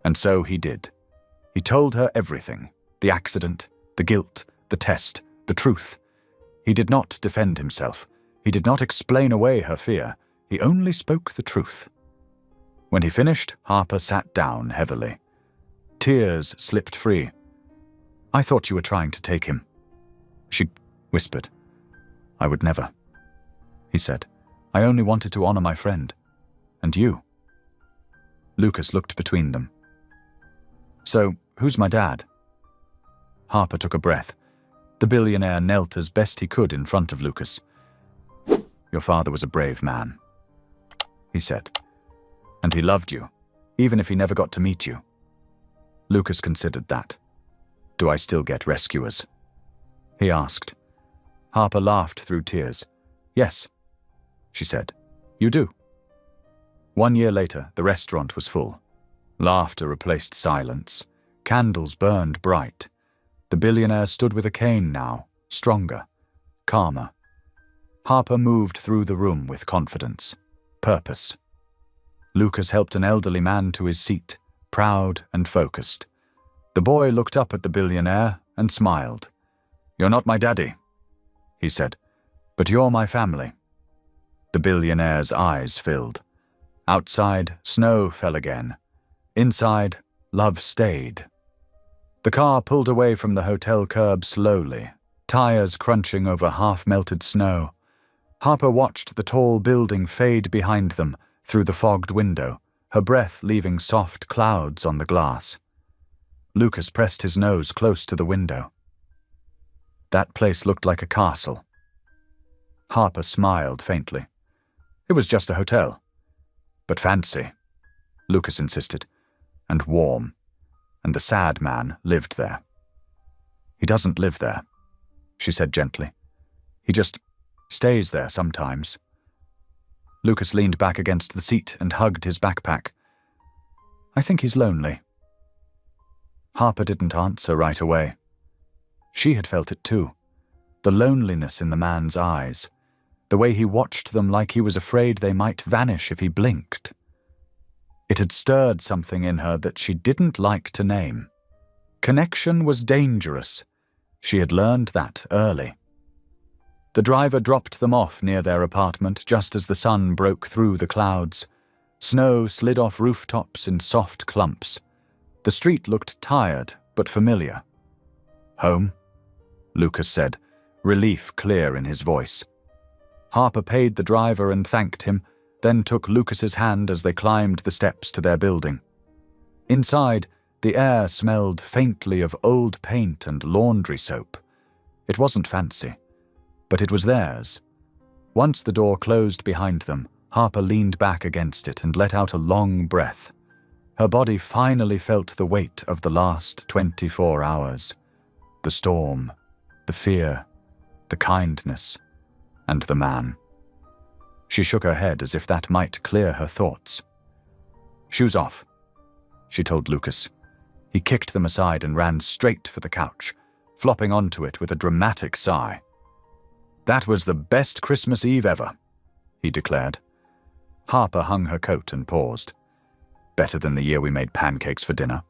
And so he did. He told her everything, the accident, the guilt, the test, the truth. He did not defend himself. He did not explain away her fear. He only spoke the truth. When he finished, Harper sat down heavily. Tears slipped free. "I thought you were trying to take him," she whispered. "I would never," he said. "I only wanted to honor my friend. And you." Lucas looked between them. "So, who's my dad?" Harper took a breath. The billionaire knelt as best he could in front of Lucas. "Your father was a brave man," he said. "And he loved you, even if he never got to meet you." Lucas considered that. "Do I still get rescuers?" he asked. Harper laughed through tears. "Yes," she said. "You do." 1 year later, the restaurant was full. Laughter replaced silence. Candles burned bright. The billionaire stood with a cane now, stronger, calmer. Harper moved through the room with confidence, purpose. Lucas helped an elderly man to his seat, proud and focused. The boy looked up at the billionaire and smiled. "You're not my daddy," he said, "but you're my family." The billionaire's eyes filled. Outside, snow fell again. Inside, love stayed. The car pulled away from the hotel curb slowly, tires crunching over half-melted snow. Harper watched the tall building fade behind them through the fogged window, her breath leaving soft clouds on the glass. Lucas pressed his nose close to the window. That place looked like a castle. Harper smiled faintly. It was just a hotel. But fancy, Lucas insisted, and warm, and the sad man lived there. "He doesn't live there," she said gently. "He just stays there sometimes." Lucas leaned back against the seat and hugged his backpack. "I think he's lonely." Harper didn't answer right away. She had felt it too, the loneliness in the man's eyes, the way he watched them like he was afraid they might vanish if he blinked. It had stirred something in her that she didn't like to name. Connection was dangerous. She had learned that early. The driver dropped them off near their apartment just as the sun broke through the clouds. Snow slid off rooftops in soft clumps. The street looked tired but familiar. "Home?" Lucas said, relief clear in his voice. Harper paid the driver and thanked him, then took Lucas's hand as they climbed the steps to their building. Inside, the air smelled faintly of old paint and laundry soap. It wasn't fancy, but it was theirs. Once the door closed behind them, Harper leaned back against it and let out a long breath. Her body finally felt the weight of the last 24 hours. The storm, the fear, the kindness, and the man. She shook her head as if that might clear her thoughts. "Shoes off," she told Lucas. He kicked them aside and ran straight for the couch, flopping onto it with a dramatic sigh. "That was the best Christmas Eve ever," he declared. Harper hung her coat and paused. "Better than the year we made pancakes for dinner."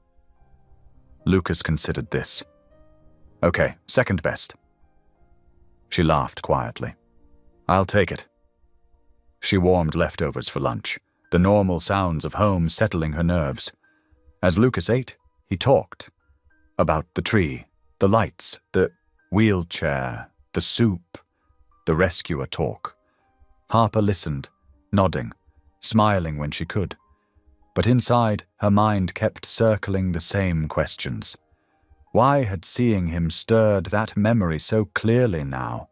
Lucas considered this. "Okay, second best." She laughed quietly. "I'll take it." She warmed leftovers for lunch, the normal sounds of home settling her nerves. As Lucas ate, he talked. About the tree, the lights, the wheelchair, the soup, the rescuer talk. Harper listened, nodding, smiling when she could. But inside, her mind kept circling the same questions. Why had seeing him stirred that memory so clearly now?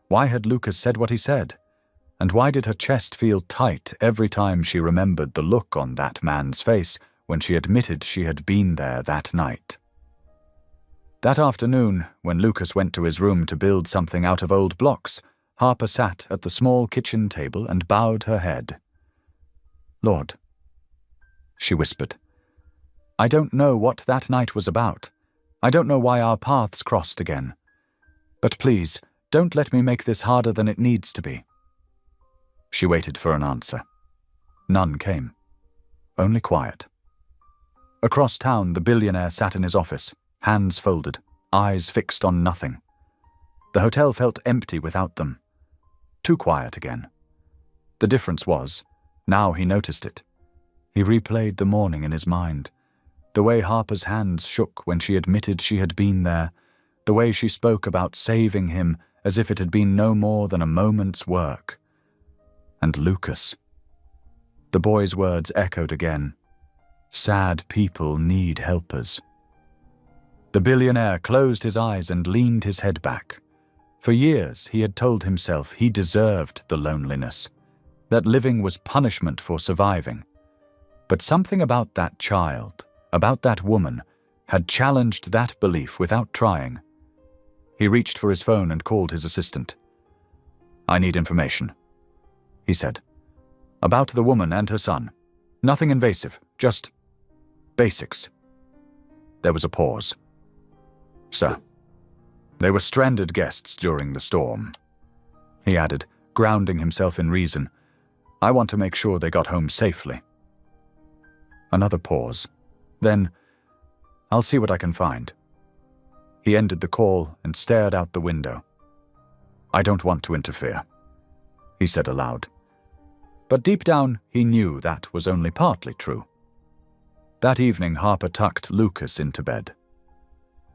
Why had Lucas said what he said? And why did her chest feel tight every time she remembered the look on that man's face when she admitted she had been there that night? That afternoon, when Lucas went to his room to build something out of old blocks, Harper sat at the small kitchen table and bowed her head. "Lord," she whispered, "I don't know what that night was about. I don't know why our paths crossed again. But please, don't let me make this harder than it needs to be." She waited for an answer. None came. Only quiet. Across town, the billionaire sat in his office, hands folded, eyes fixed on nothing. The hotel felt empty without them. Too quiet again. The difference was, now he noticed it. He replayed the morning in his mind. The way Harper's hands shook when she admitted she had been there, the way she spoke about saving him as if it had been no more than a moment's work. And Lucas. The boy's words echoed again. Sad people need helpers. The billionaire closed his eyes and leaned his head back. For years he had told himself he deserved the loneliness, that living was punishment for surviving. But something about that child, about that woman, had challenged that belief without trying. He reached for his phone and called his assistant. "I need information," he said. About the woman and her son. Nothing invasive, just basics. There was a pause. Sir, they were stranded guests during the storm, he added, grounding himself in reason. I want to make sure they got home safely. Another pause. Then, I'll see what I can find. He ended the call and stared out the window. I don't want to interfere, he said aloud. But deep down, he knew that was only partly true. That evening, Harper tucked Lucas into bed.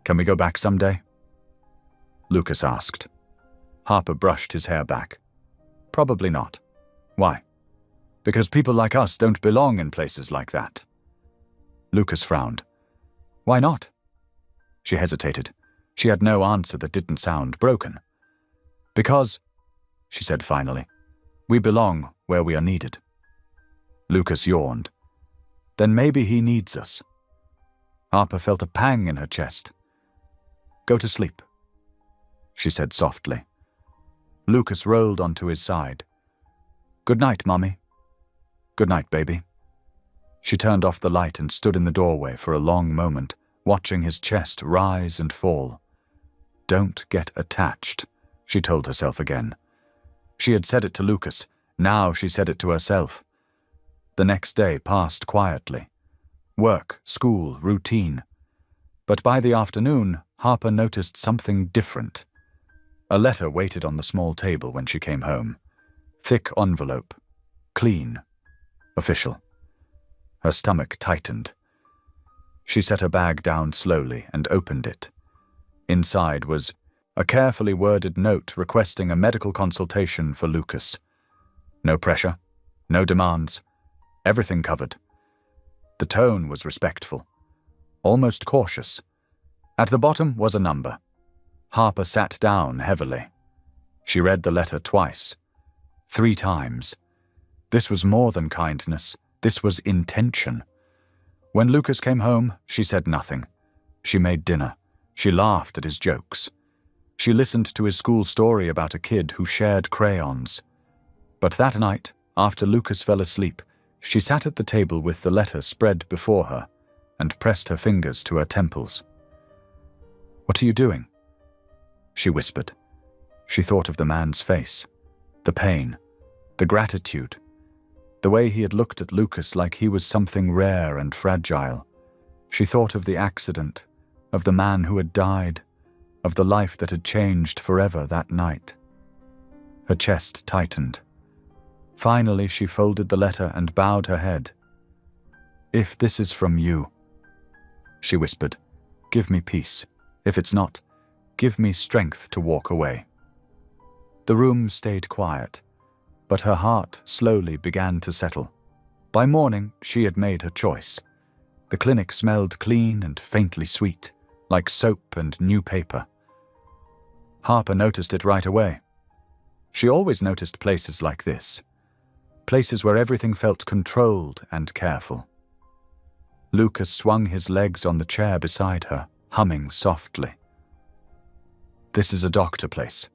Can we go back someday? Lucas asked. Harper brushed his hair back. Probably not. Why? Because people like us don't belong in places like that. Lucas frowned. Why not? She hesitated. She had no answer that didn't sound broken. Because, she said finally, we belong where we are needed. Lucas yawned. Then maybe he needs us. Harper felt a pang in her chest. Go to sleep, she said softly. Lucas rolled onto his side. Good night, Mummy. Good night, baby. She turned off the light and stood in the doorway for a long moment, watching his chest rise and fall. Don't get attached, she told herself again. She had said it to Lucas. Now she said it to herself. The next day passed quietly. Work, school, routine. But by the afternoon, Harper noticed something different. A letter waited on the small table when she came home. Thick envelope. Clean. Official. Her stomach tightened. She set her bag down slowly and opened it. Inside was a carefully worded note requesting a medical consultation for Lucas. No pressure, no demands, everything covered. The tone was respectful, almost cautious. At the bottom was a number. Harper sat down heavily. She read the letter twice, 3 times. This was more than kindness. This was intention. When Lucas came home, she said nothing. She made dinner. She laughed at his jokes. She listened to his school story about a kid who shared crayons. But that night, after Lucas fell asleep, she sat at the table with the letter spread before her and pressed her fingers to her temples. What are you doing? She whispered. She thought of the man's face, the pain, the gratitude, the way he had looked at Lucas like he was something rare and fragile. She thought of the accident, of the man who had died, of the life that had changed forever that night. Her chest tightened. Finally, she folded the letter and bowed her head. If this is from you, she whispered, give me peace. If it's not, give me strength to walk away. The room stayed quiet, but her heart slowly began to settle. By morning, she had made her choice. The clinic smelled clean and faintly sweet, like soap and new paper. Harper noticed it right away. She always noticed places like this, places where everything felt controlled and careful. Lucas swung his legs on the chair beside her, humming softly. This is a doctor place,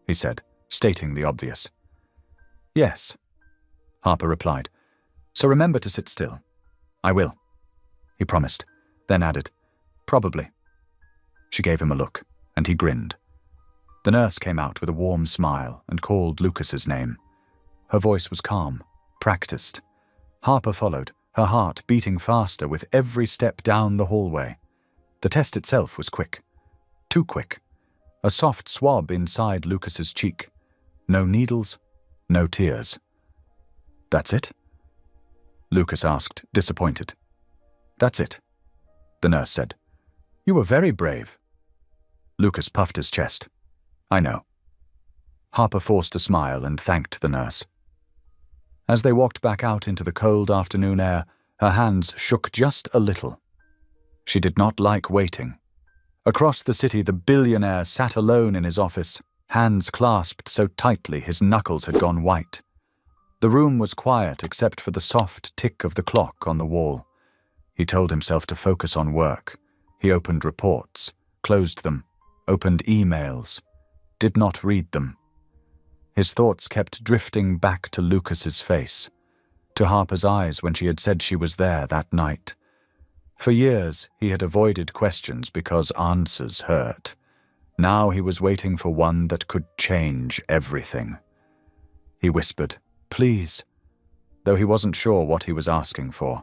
he said, stating the obvious. Yes, Harper replied. So remember to sit still. I will, he promised, then added, probably. She gave him a look, and he grinned. The nurse came out with a warm smile and called Lucas's name. Her voice was calm, practiced. Harper followed, her heart beating faster with every step down the hallway. The test itself was quick. Too quick. A soft swab inside Lucas's cheek. No needles, no tears. That's it? Lucas asked, disappointed. That's it, the nurse said. You were very brave. Lucas puffed his chest. I know. Harper forced a smile and thanked the nurse. As they walked back out into the cold afternoon air, her hands shook just a little. She did not like waiting. Across the city, the billionaire sat alone in his office, hands clasped so tightly his knuckles had gone white. The room was quiet except for the soft tick of the clock on the wall. He told himself to focus on work. He opened reports, closed them, opened emails, did not read them. His thoughts kept drifting back to Lucas's face, to Harper's eyes when she had said she was there that night. For years, he had avoided questions because answers hurt. Now he was waiting for one that could change everything. He whispered, "Please," though he wasn't sure what he was asking for.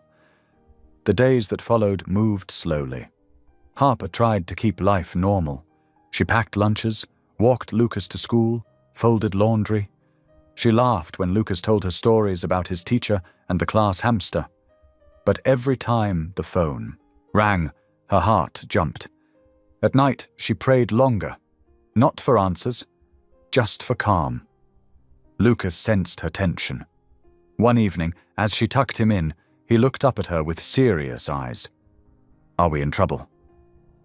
The days that followed moved slowly. Harper tried to keep life normal. She packed lunches, walked Lucas to school, folded laundry. She laughed when Lucas told her stories about his teacher and the class hamster. But every time the phone rang, her heart jumped. At night, she prayed longer, not for answers, just for calm. Lucas sensed her tension. One evening, as she tucked him in, he looked up at her with serious eyes. "Are we in trouble?"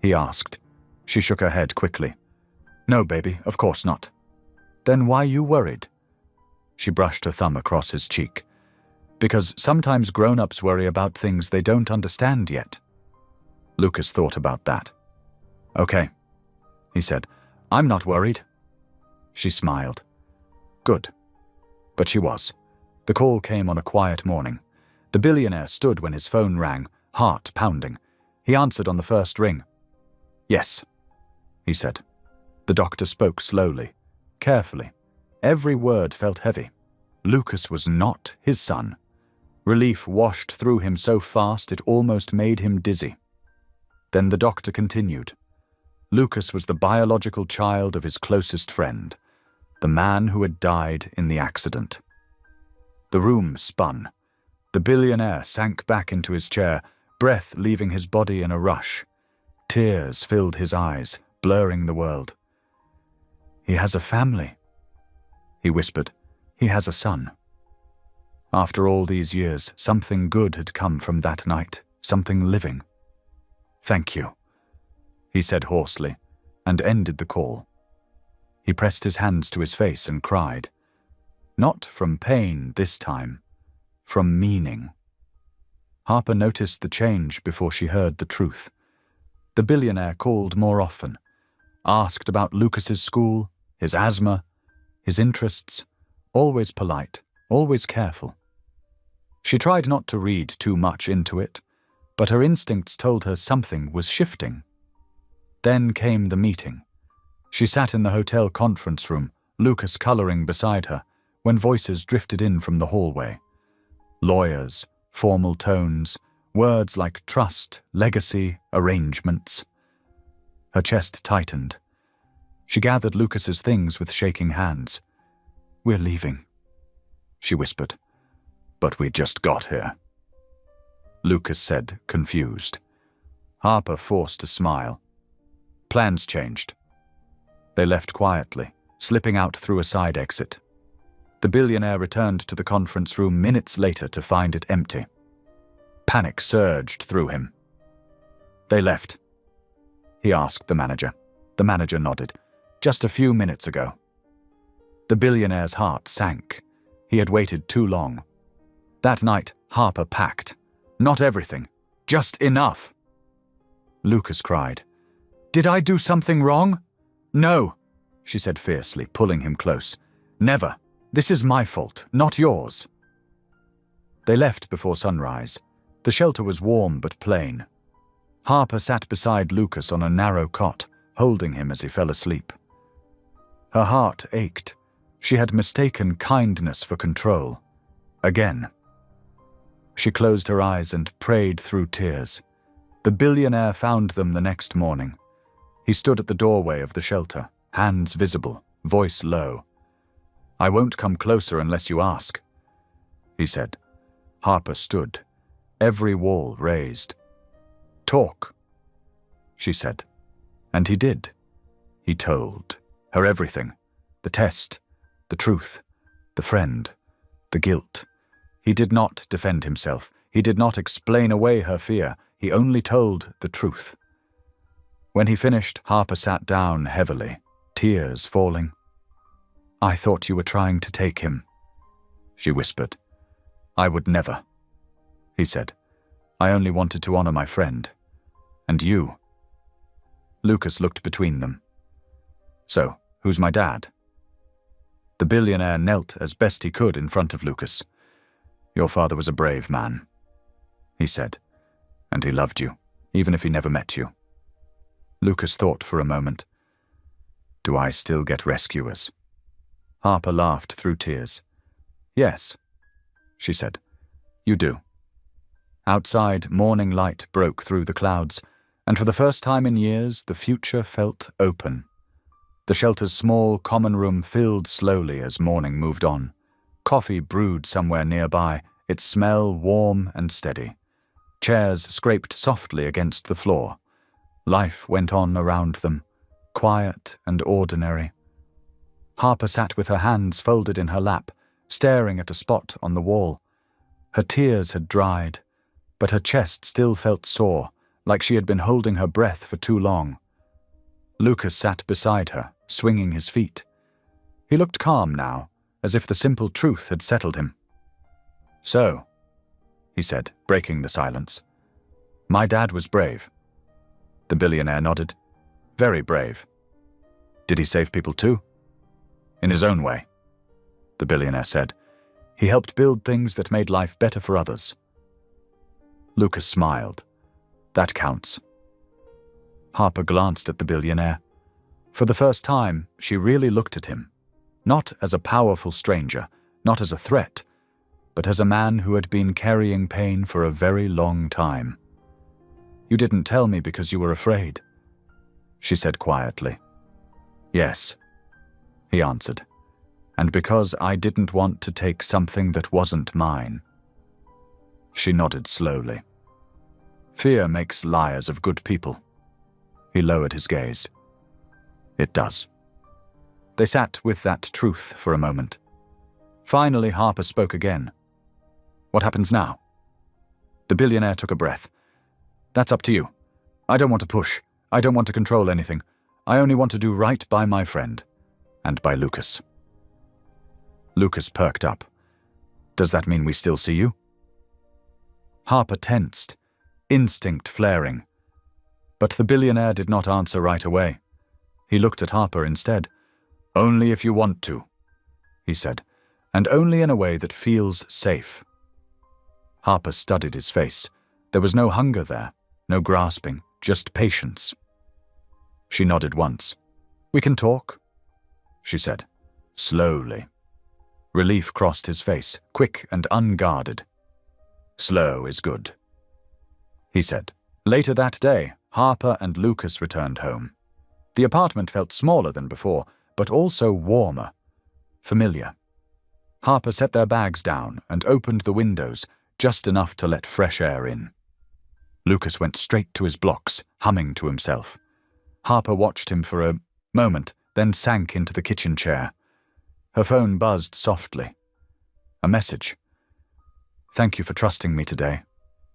he asked. She shook her head quickly. "No, baby, of course not." "Then why you worried?" She brushed her thumb across his cheek. "Because sometimes grown-ups worry about things they don't understand yet." Lucas thought about that. "Okay," he said. "I'm not worried." She smiled. Good. But she was. The call came on a quiet morning. The billionaire stood when his phone rang, heart pounding. He answered on the first ring. "Yes," he said. The doctor spoke slowly, carefully. Every word felt heavy. Lucas was not his son. Relief washed through him so fast it almost made him dizzy. Then the doctor continued. Lucas was the biological child of his closest friend, the man who had died in the accident. The room spun. The billionaire sank back into his chair, breath leaving his body in a rush. Tears filled his eyes, blurring the world. "He has a family," he whispered. "He has a son." After all these years, something good had come from that night, something living. "Thank you," he said hoarsely, and ended the call. He pressed his hands to his face and cried. Not from pain this time, from meaning. Harper noticed the change before she heard the truth. The billionaire called more often, asked about Lucas's school, his asthma, his interests, always polite, always careful. She tried not to read too much into it, but her instincts told her something was shifting. Then came the meeting. She sat in the hotel conference room, Lucas coloring beside her, when voices drifted in from the hallway. Lawyers, formal tones, words like trust, legacy, arrangements. Her chest tightened. She gathered Lucas's things with shaking hands. "We're leaving," she whispered. "But we just got here," Lucas said, confused. Harper forced a smile. Plans changed. They left quietly, slipping out through a side exit. The billionaire returned to the conference room minutes later to find it empty. Panic surged through him. "They left?" he asked the manager. The manager nodded. "Just a few minutes ago." The billionaire's heart sank. He had waited too long. That night, Harper packed. Not everything, just enough. Lucas cried. "Did I do something wrong?" "No," she said fiercely, pulling him close. "Never. This is my fault, not yours." They left before sunrise. The shelter was warm but plain. Harper sat beside Lucas on a narrow cot, holding him as he fell asleep. Her heart ached. She had mistaken kindness for control. Again. She closed her eyes and prayed through tears. The billionaire found them the next morning. He stood at the doorway of the shelter, hands visible, voice low. "I won't come closer unless you ask," he said. Harper stood, every wall raised. "Talk," she said. And he did. He told her everything, the test, the truth, the friend, the guilt. He did not defend himself. He did not explain away her fear. He only told the truth. When he finished, Harper sat down heavily, tears falling. "I thought you were trying to take him," she whispered. "I would never," he said. "I only wanted to honor my friend. And you." Lucas looked between them. "So, who's my dad?" The billionaire knelt as best he could in front of Lucas. "Your father was a brave man," he said, "and he loved you, even if he never met you." Lucas thought for a moment. "Do I still get rescuers?" Harper laughed through tears. "Yes," she said, "you do." Outside, morning light broke through the clouds, and for the first time in years, the future felt open. The shelter's small common room filled slowly as morning moved on. Coffee brewed somewhere nearby, its smell warm and steady. Chairs scraped softly against the floor. Life went on around them, quiet and ordinary. Harper sat with her hands folded in her lap, staring at a spot on the wall. Her tears had dried, but her chest still felt sore, like she had been holding her breath for too long. Lucas sat beside her, swinging his feet. He looked calm now, as if the simple truth had settled him. "So," he said, breaking the silence, "my dad was brave." The billionaire nodded. "Very brave." "Did he save people too?" "In his own way," the billionaire said. "He helped build things that made life better for others." Lucas smiled. "That counts." Harper glanced at the billionaire. For the first time, she really looked at him, not as a powerful stranger, not as a threat, but as a man who had been carrying pain for a very long time. "You didn't tell me because you were afraid," she said quietly. "Yes," he answered, "and because I didn't want to take something that wasn't mine." She nodded slowly. "Fear makes liars of good people." He lowered his gaze. "It does." They sat with that truth for a moment. Finally, Harper spoke again. "What happens now?" The billionaire took a breath. "That's up to you. I don't want to push. I don't want to control anything. I only want to do right by my friend. And by Lucas." Lucas perked up. "Does that mean we still see you?" Harper tensed, instinct flaring. But the billionaire did not answer right away. He looked at Harper instead. "Only if you want to," he said, "and only in a way that feels safe." Harper studied his face. There was no hunger there, no grasping, just patience. She nodded once. "We can talk," she said, slowly. Relief crossed his face, quick and unguarded. "Slow is good," he said. Later that day, Harper and Lucas returned home. The apartment felt smaller than before, but also warmer, familiar. Harper set their bags down and opened the windows, just enough to let fresh air in. Lucas went straight to his blocks, humming to himself. Harper watched him for a moment, then sank into the kitchen chair. Her phone buzzed softly. A message. "Thank you for trusting me today.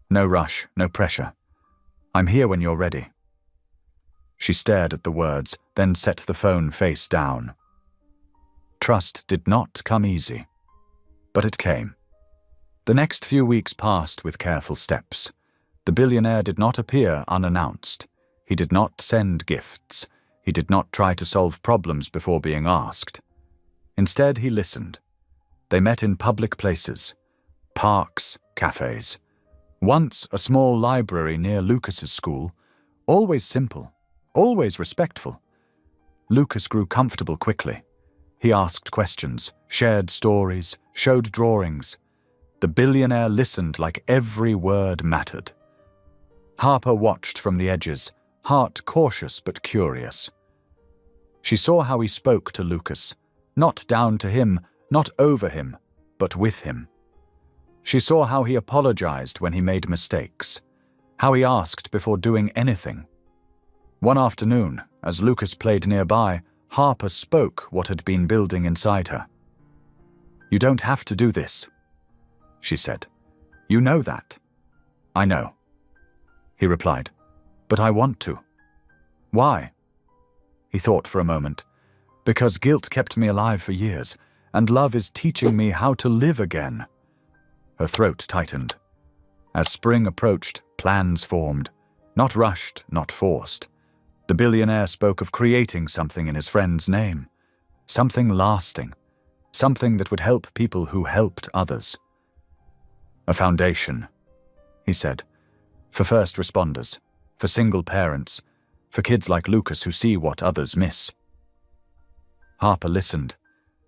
No rush, no pressure. I'm here when you're ready." She stared at the words, then set the phone face down. Trust did not come easy, but it came. The next few weeks passed with careful steps. The billionaire did not appear unannounced. He did not send gifts. He did not try to solve problems before being asked. Instead, he listened. They met in public places, parks, cafes. Once a small library near Lucas's school, always simple, always respectful. Lucas grew comfortable quickly. He asked questions, shared stories, showed drawings. The billionaire listened like every word mattered. Harper watched from the edges, heart cautious but curious. She saw how he spoke to Lucas, not down to him, not over him, but with him. She saw how he apologized when he made mistakes, how he asked before doing anything. One afternoon, as Lucas played nearby, Harper spoke what had been building inside her. "You don't have to do this," she said. "You know that." "I know," he replied, "but I want to." "Why?" He thought for a moment. "Because guilt kept me alive for years, and love is teaching me how to live again." Her throat tightened. As spring approached, plans formed, not rushed, not forced. The billionaire spoke of creating something in his friend's name, something lasting, something that would help people who helped others. "A foundation," he said, "for first responders, for single parents, for kids like Lucas who see what others miss." Harper listened.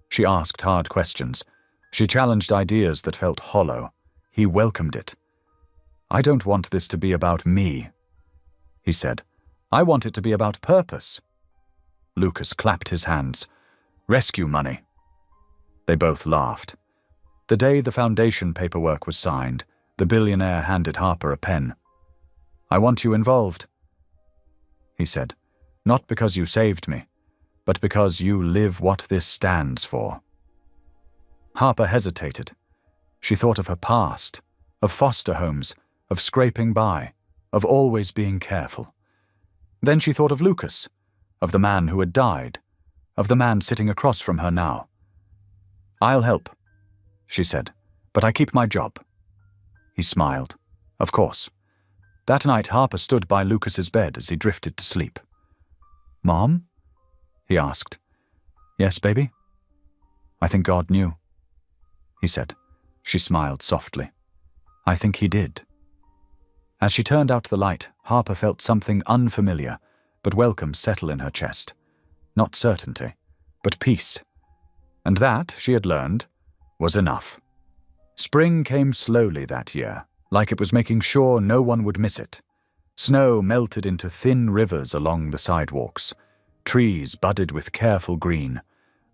She asked hard questions. She challenged ideas that felt hollow. He welcomed it. "I don't want this to be about me," he said. "I want it to be about purpose." Lucas clapped his hands. "Rescue money." They both laughed. The day the foundation paperwork was signed, the billionaire handed Harper a pen. "I want you involved," he said, "not because you saved me, but because you live what this stands for." Harper hesitated. She thought of her past, of foster homes, of scraping by, of always being careful. Then she thought of Lucas, of the man who had died, of the man sitting across from her now. "I'll help," she said, "but I keep my job." He smiled. Of course. That night Harper stood by Lucas's bed as he drifted to sleep. "Mom?" he asked. "Yes, baby?" "I think God knew," he said. She smiled softly. "I think he did." As she turned out the light, Harper felt something unfamiliar, but welcome settle in her chest. Not certainty, but peace. And that, she had learned, was enough. Spring came slowly that year, like it was making sure no one would miss it. Snow melted into thin rivers along the sidewalks. Trees budded with careful green.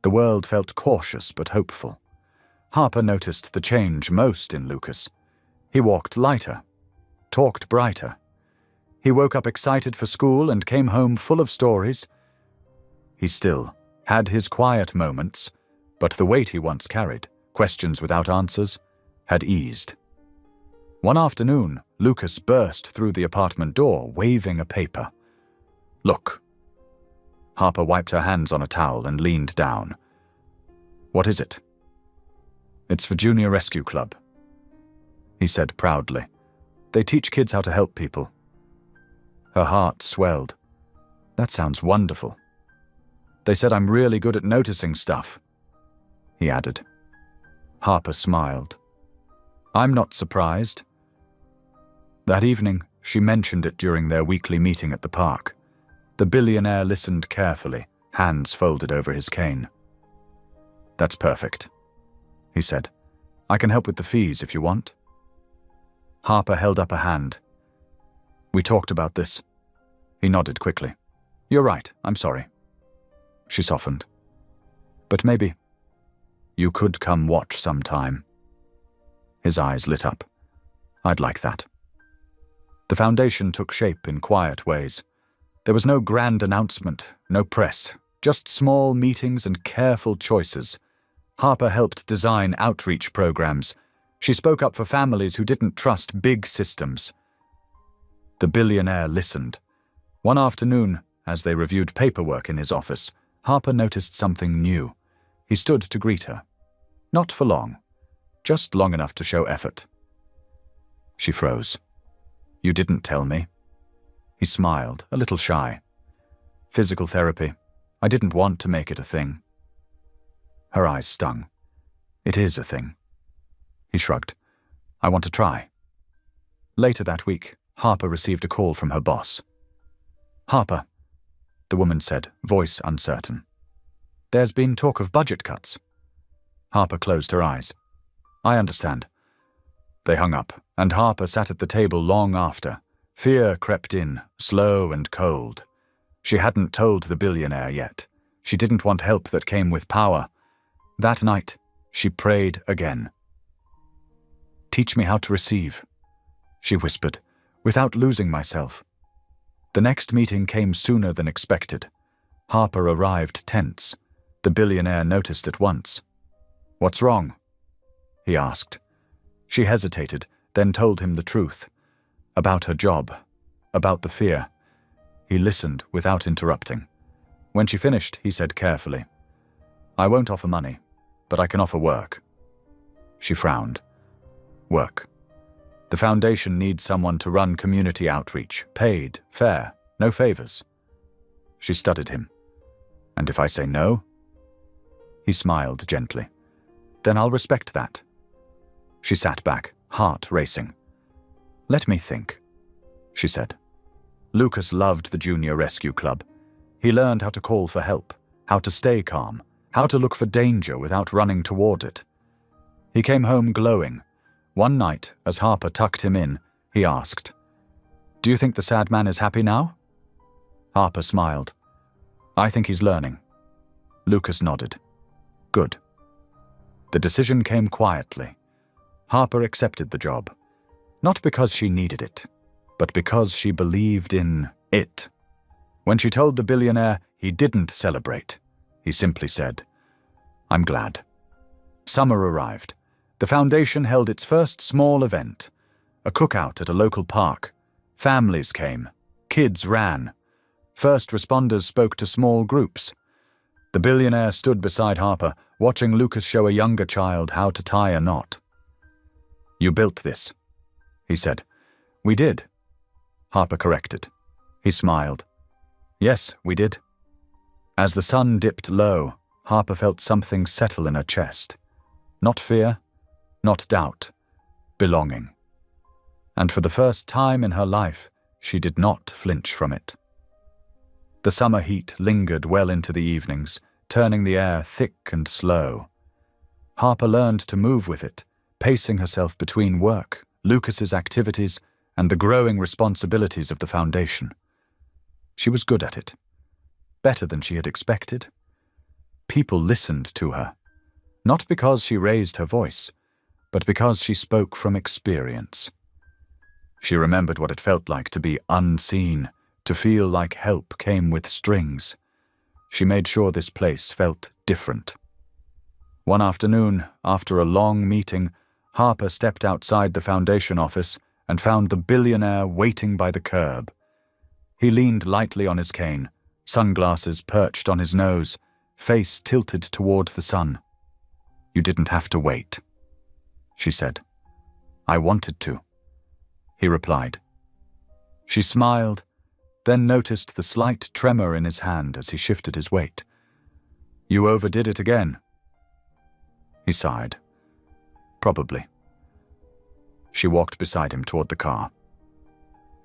The world felt cautious but hopeful. Harper noticed the change most in Lucas. He walked lighter, talked brighter. He woke up excited for school and came home full of stories. He still had his quiet moments, but the weight he once carried, questions without answers, had eased. One afternoon, Lucas burst through the apartment door, waving a paper. "Look." Harper wiped her hands on a towel and leaned down. "What is it?" "It's for Junior Rescue Club," he said proudly. "They teach kids how to help people." Her heart swelled. "That sounds wonderful." "They said I'm really good at noticing stuff," he added. Harper smiled. "I'm not surprised." That evening, she mentioned it during their weekly meeting at the park. The billionaire listened carefully, hands folded over his cane. "That's perfect," he said. "I can help with the fees if you want." Harper held up a hand. "We talked about this." He nodded quickly. "You're right, I'm sorry." She softened. "But maybe you could come watch sometime." His eyes lit up. "I'd like that." The foundation took shape in quiet ways. There was no grand announcement, no press, just small meetings and careful choices. Harper helped design outreach programs. She spoke up for families who didn't trust big systems. The billionaire listened. One afternoon, as they reviewed paperwork in his office, Harper noticed something new. He stood to greet her. Not for long, just long enough to show effort. She froze. "You didn't tell me." He smiled, a little shy. "Physical therapy. I didn't want to make it a thing." Her eyes stung. "It is a thing." He shrugged. "I want to try." Later that week, Harper received a call from her boss. "Harper," the woman said, voice uncertain. "There's been talk of budget cuts." Harper closed her eyes. "I understand." They hung up, and Harper sat at the table long after. Fear crept in, slow and cold. She hadn't told the billionaire yet. She didn't want help that came with power. That night, she prayed again. "Teach me how to receive," she whispered, "without losing myself." The next meeting came sooner than expected. Harper arrived tense. The billionaire noticed at once. "What's wrong?" he asked. She hesitated, then told him the truth. About her job, about the fear. He listened without interrupting. When she finished, he said carefully, "I won't offer money, but I can offer work." She frowned. "Work. The foundation needs someone to run community outreach, paid, fair, no favors." She studied him. "And if I say no?" He smiled gently. "Then I'll respect that." She sat back, heart racing. "Let me think," she said. Lucas loved the Junior Rescue Club. He learned how to call for help, how to stay calm, how to look for danger without running toward it. He came home glowing. One night, as Harper tucked him in, he asked, "Do you think the sad man is happy now?" Harper smiled. "I think he's learning." Lucas nodded. "Good." The decision came quietly. Harper accepted the job, not because she needed it, but because she believed in it. When she told the billionaire he didn't celebrate, he simply said, "I'm glad." Summer arrived. The foundation held its first small event, a cookout at a local park. Families came. Kids ran. First responders spoke to small groups. The billionaire stood beside Harper, watching Lucas show a younger child how to tie a knot. "You built this," he said. "We did," Harper corrected. He smiled. "Yes, we did." As the sun dipped low, Harper felt something settle in her chest. Not fear, not doubt, belonging. And for the first time in her life, she did not flinch from it. The summer heat lingered well into the evenings, turning the air thick and slow. Harper learned to move with it, pacing herself between work, Lucas's activities, and the growing responsibilities of the foundation. She was good at it, better than she had expected. People listened to her, not because she raised her voice, but because she spoke from experience. She remembered what it felt like to be unseen, to feel like help came with strings. She made sure this place felt different. One afternoon, after a long meeting, Harper stepped outside the foundation office and found the billionaire waiting by the curb. He leaned lightly on his cane, sunglasses perched on his nose, face tilted toward the sun. "You didn't have to wait," she said. "I wanted to," he replied. She smiled, then noticed the slight tremor in his hand as he shifted his weight. "You overdid it again." He sighed. "Probably." She walked beside him toward the car.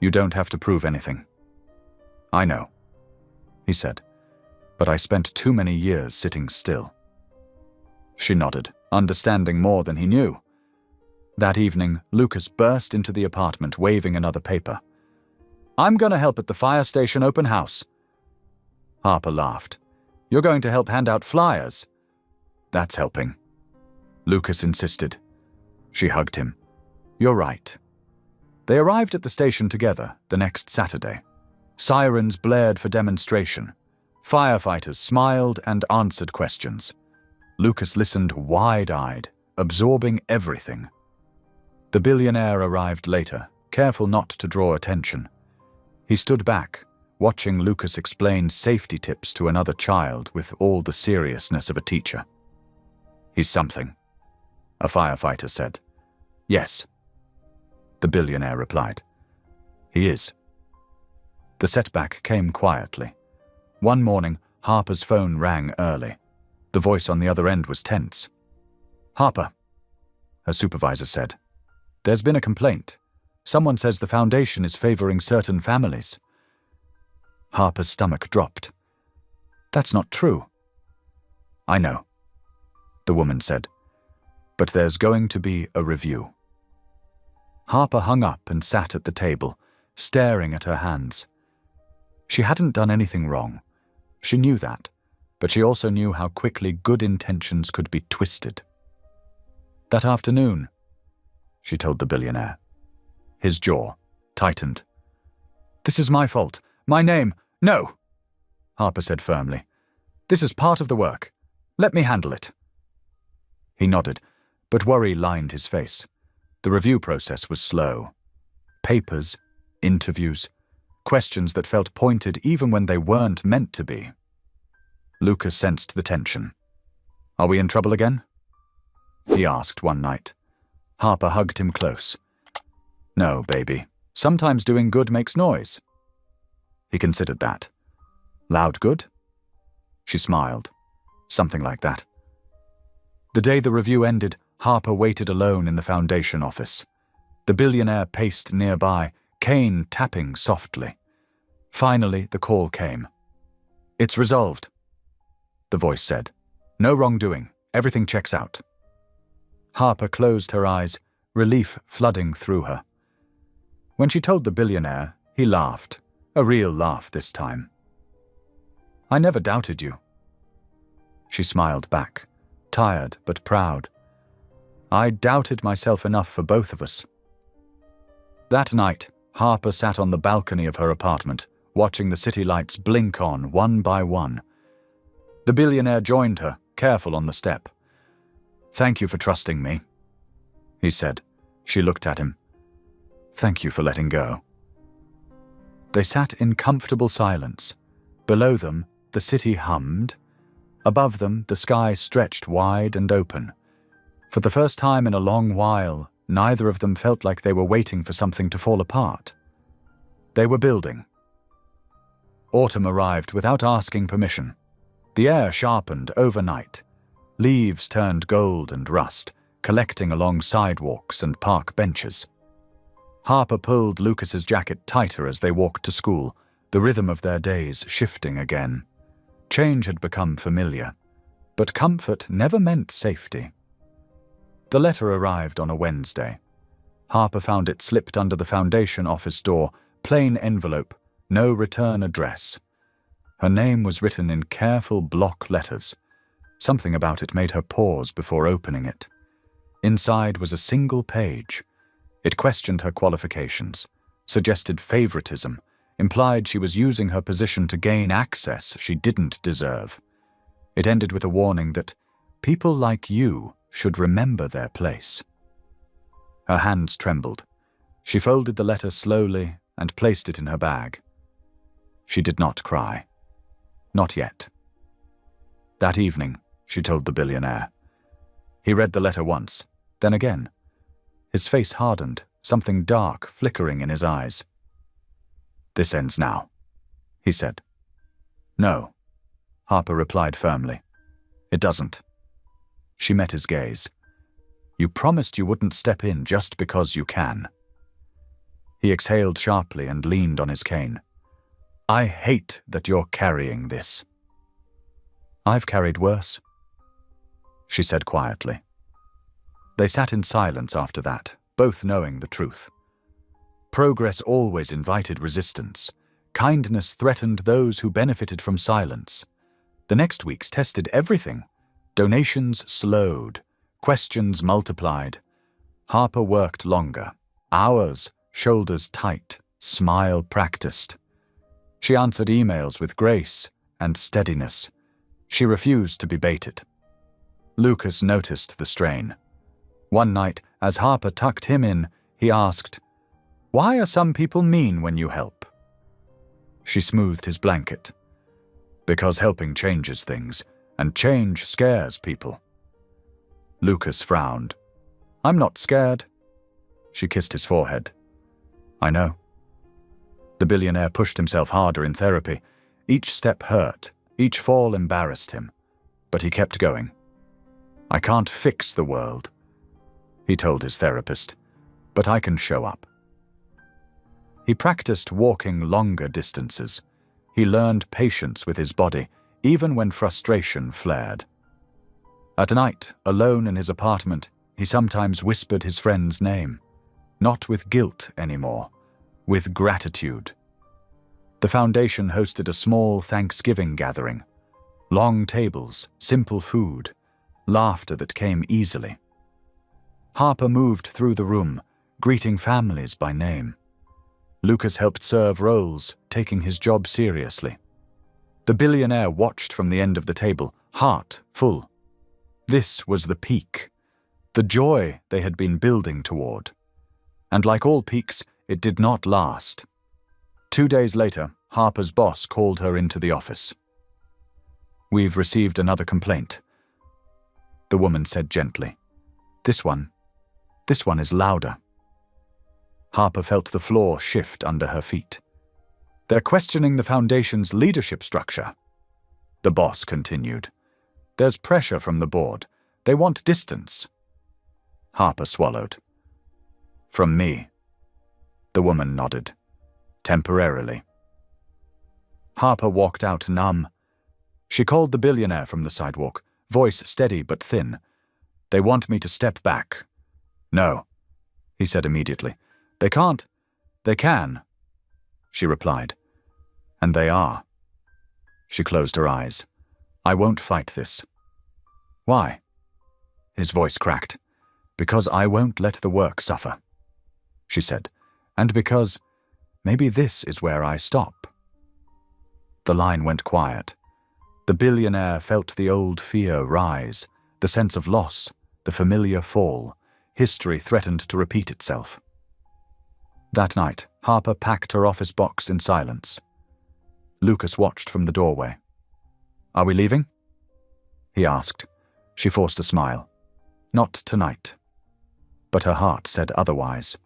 "You don't have to prove anything." "I know," he said, "but I spent too many years sitting still." She nodded, understanding more than he knew. That evening, Lucas burst into the apartment waving another paper. "I'm going to help at the fire station open house." Harper laughed. "You're going to help hand out flyers?" "That's helping," Lucas insisted. She hugged him. "You're right." They arrived at the station together the next Saturday. Sirens blared for demonstration. Firefighters smiled and answered questions. Lucas listened wide-eyed, absorbing everything. The billionaire arrived later, careful not to draw attention. He stood back, watching Lucas explain safety tips to another child with all the seriousness of a teacher. "He's something," a firefighter said. "Yes," the billionaire replied. "He is." The setback came quietly. One morning, Harper's phone rang early. The voice on the other end was tense. "Harper," her supervisor said. "There's been a complaint. Someone says the foundation is favoring certain families." Harper's stomach dropped. "That's not true." "I know," the woman said. "But there's going to be a review." Harper hung up and sat at the table, staring at her hands. She hadn't done anything wrong. She knew that, but she also knew how quickly good intentions could be twisted. "That afternoon," she told the billionaire. His jaw tightened. "This is my fault. My name. No," Harper said firmly. "This is part of the work. Let me handle it." He nodded, but worry lined his face. The review process was slow. Papers, interviews, questions that felt pointed even when they weren't meant to be. Lucas sensed the tension. "Are we in trouble again?" he asked one night. Harper hugged him close. "No, baby. Sometimes doing good makes noise." He considered that. "Loud good?" She smiled. "Something like that." The day the review ended, Harper waited alone in the foundation office. The billionaire paced nearby, cane tapping softly. Finally, the call came. "It's resolved," the voice said. "No wrongdoing. Everything checks out." Harper closed her eyes, relief flooding through her. When she told the billionaire, he laughed, a real laugh this time. "I never doubted you." She smiled back, tired but proud. "I doubted myself enough for both of us." That night, Harper sat on the balcony of her apartment, watching the city lights blink on one by one. The billionaire joined her, careful on the step. "Thank you for trusting me," he said. She looked at him. "Thank you for letting go." They sat in comfortable silence. Below them, the city hummed. Above them, the sky stretched wide and open. For the first time in a long while, neither of them felt like they were waiting for something to fall apart. They were building. Autumn arrived without asking permission. The air sharpened overnight. Leaves turned gold and rust, collecting along sidewalks and park benches. Harper pulled Lucas's jacket tighter as they walked to school, the rhythm of their days shifting again. Change had become familiar, but comfort never meant safety. The letter arrived on a Wednesday. Harper found it slipped under the foundation office door, plain envelope, no return address. Her name was written in careful block letters. Something about it made her pause before opening it. Inside was a single page. It questioned her qualifications, suggested favoritism, implied she was using her position to gain access she didn't deserve. It ended with a warning that people like you should remember their place. Her hands trembled. She folded the letter slowly and placed it in her bag. She did not cry. Not yet. That evening, she told the billionaire. He read the letter once, then again. His face hardened, something dark flickering in his eyes. "This ends now," he said. "No," Harper replied firmly. "It doesn't." She met his gaze. "You promised you wouldn't step in just because you can." He exhaled sharply and leaned on his cane. "I hate that you're carrying this." "I've carried worse," she said quietly. They sat in silence after that, both knowing the truth. Progress always invited resistance. Kindness threatened those who benefited from silence. The next weeks tested everything. Donations slowed. Questions multiplied. Harper worked longer. Hours, shoulders tight, smile practiced. She answered emails with grace and steadiness. She refused to be baited. Lucas noticed the strain. One night, as Harper tucked him in, he asked, "Why are some people mean when you help?" She smoothed his blanket. "Because helping changes things, and change scares people." Lucas frowned. "I'm not scared." She kissed his forehead. "I know." The billionaire pushed himself harder in therapy. Each step hurt, each fall embarrassed him. But he kept going. "I can't fix the world," he told his therapist, "but I can show up." He practiced walking longer distances. He learned patience with his body, even when frustration flared. At night, alone in his apartment, he sometimes whispered his friend's name. Not with guilt anymore, with gratitude. The foundation hosted a small Thanksgiving gathering. Long tables, simple food, laughter that came easily. Harper moved through the room, greeting families by name. Lucas helped serve rolls, taking his job seriously. The billionaire watched from the end of the table, heart full. This was the peak, the joy they had been building toward. And like all peaks, it did not last. 2 days later, Harper's boss called her into the office. "We've received another complaint," the woman said gently. This one is louder." Harper felt the floor shift under her feet. "They're questioning the foundation's leadership structure," the boss continued. "There's pressure from the board. They want distance." Harper swallowed. From me. The woman nodded. Temporarily. Harper walked out numb. She called the billionaire from the sidewalk, voice steady but thin. They want me to step back. No, he said immediately. They can't. They can, she replied. And they are. She closed her eyes. I won't fight this. Why? His voice cracked. Because I won't let the work suffer, she said. And because maybe this is where I stop. The line went quiet. The billionaire felt the old fear rise, the sense of loss, the familiar fall. History threatened to repeat itself. That night, Harper packed her office box in silence. Lucas watched from the doorway. Are we leaving? He asked. She forced a smile. Not tonight. But her heart said otherwise.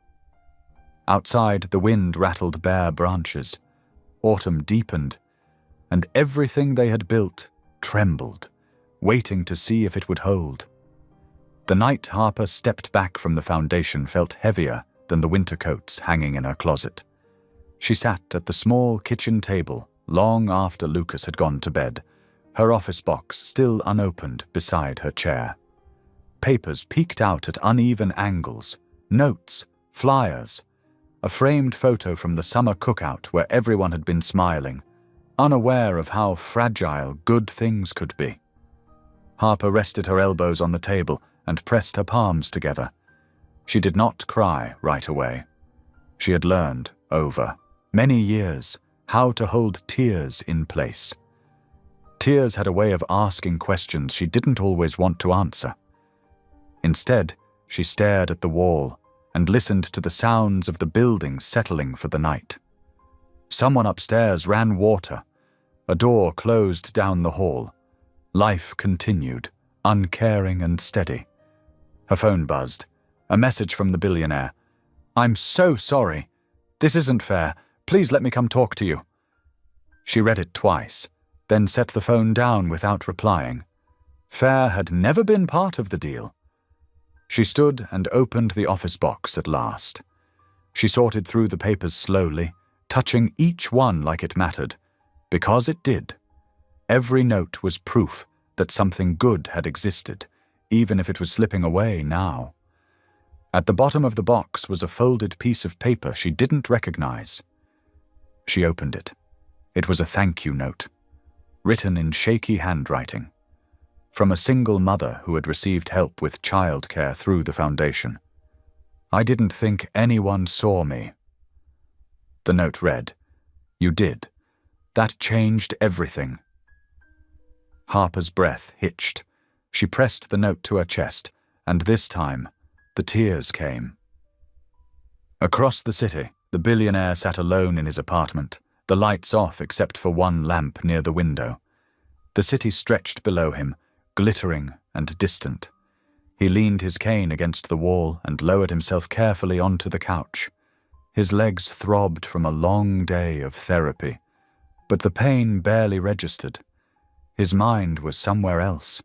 Outside, the wind rattled bare branches. Autumn deepened, and everything they had built trembled, waiting to see if it would hold. The night Harper stepped back from the foundation felt heavier than the winter coats hanging in her closet. She sat at the small kitchen table long after Lucas had gone to bed, her office box still unopened beside her chair. Papers peeked out at uneven angles, notes, flyers, a framed photo from the summer cookout where everyone had been smiling, unaware of how fragile good things could be. Harper rested her elbows on the table and pressed her palms together. She did not cry right away. She had learned, over many years, how to hold tears in place. Tears had a way of asking questions she didn't always want to answer. Instead, she stared at the wall and listened to the sounds of the building settling for the night. Someone upstairs ran water. A door closed down the hall. Life continued, uncaring and steady. Her phone buzzed. A message from the billionaire. I'm so sorry. This isn't fair. Please let me come talk to you. She read it twice, then set the phone down without replying. Fair had never been part of the deal. She stood and opened the office box at last. She sorted through the papers slowly, touching each one like it mattered, because it did. Every note was proof that something good had existed, even if it was slipping away now. At the bottom of the box was a folded piece of paper she didn't recognize. She opened it. It was a thank you note, written in shaky handwriting, from a single mother who had received help with childcare through the foundation. I didn't think anyone saw me. The note read, You did. That changed everything. Harper's breath hitched. She pressed the note to her chest, and this time, the tears came. Across the city, the billionaire sat alone in his apartment, the lights off except for one lamp near the window. The city stretched below him, glittering and distant. He leaned his cane against the wall and lowered himself carefully onto the couch. His legs throbbed from a long day of therapy, but the pain barely registered. His mind was somewhere else.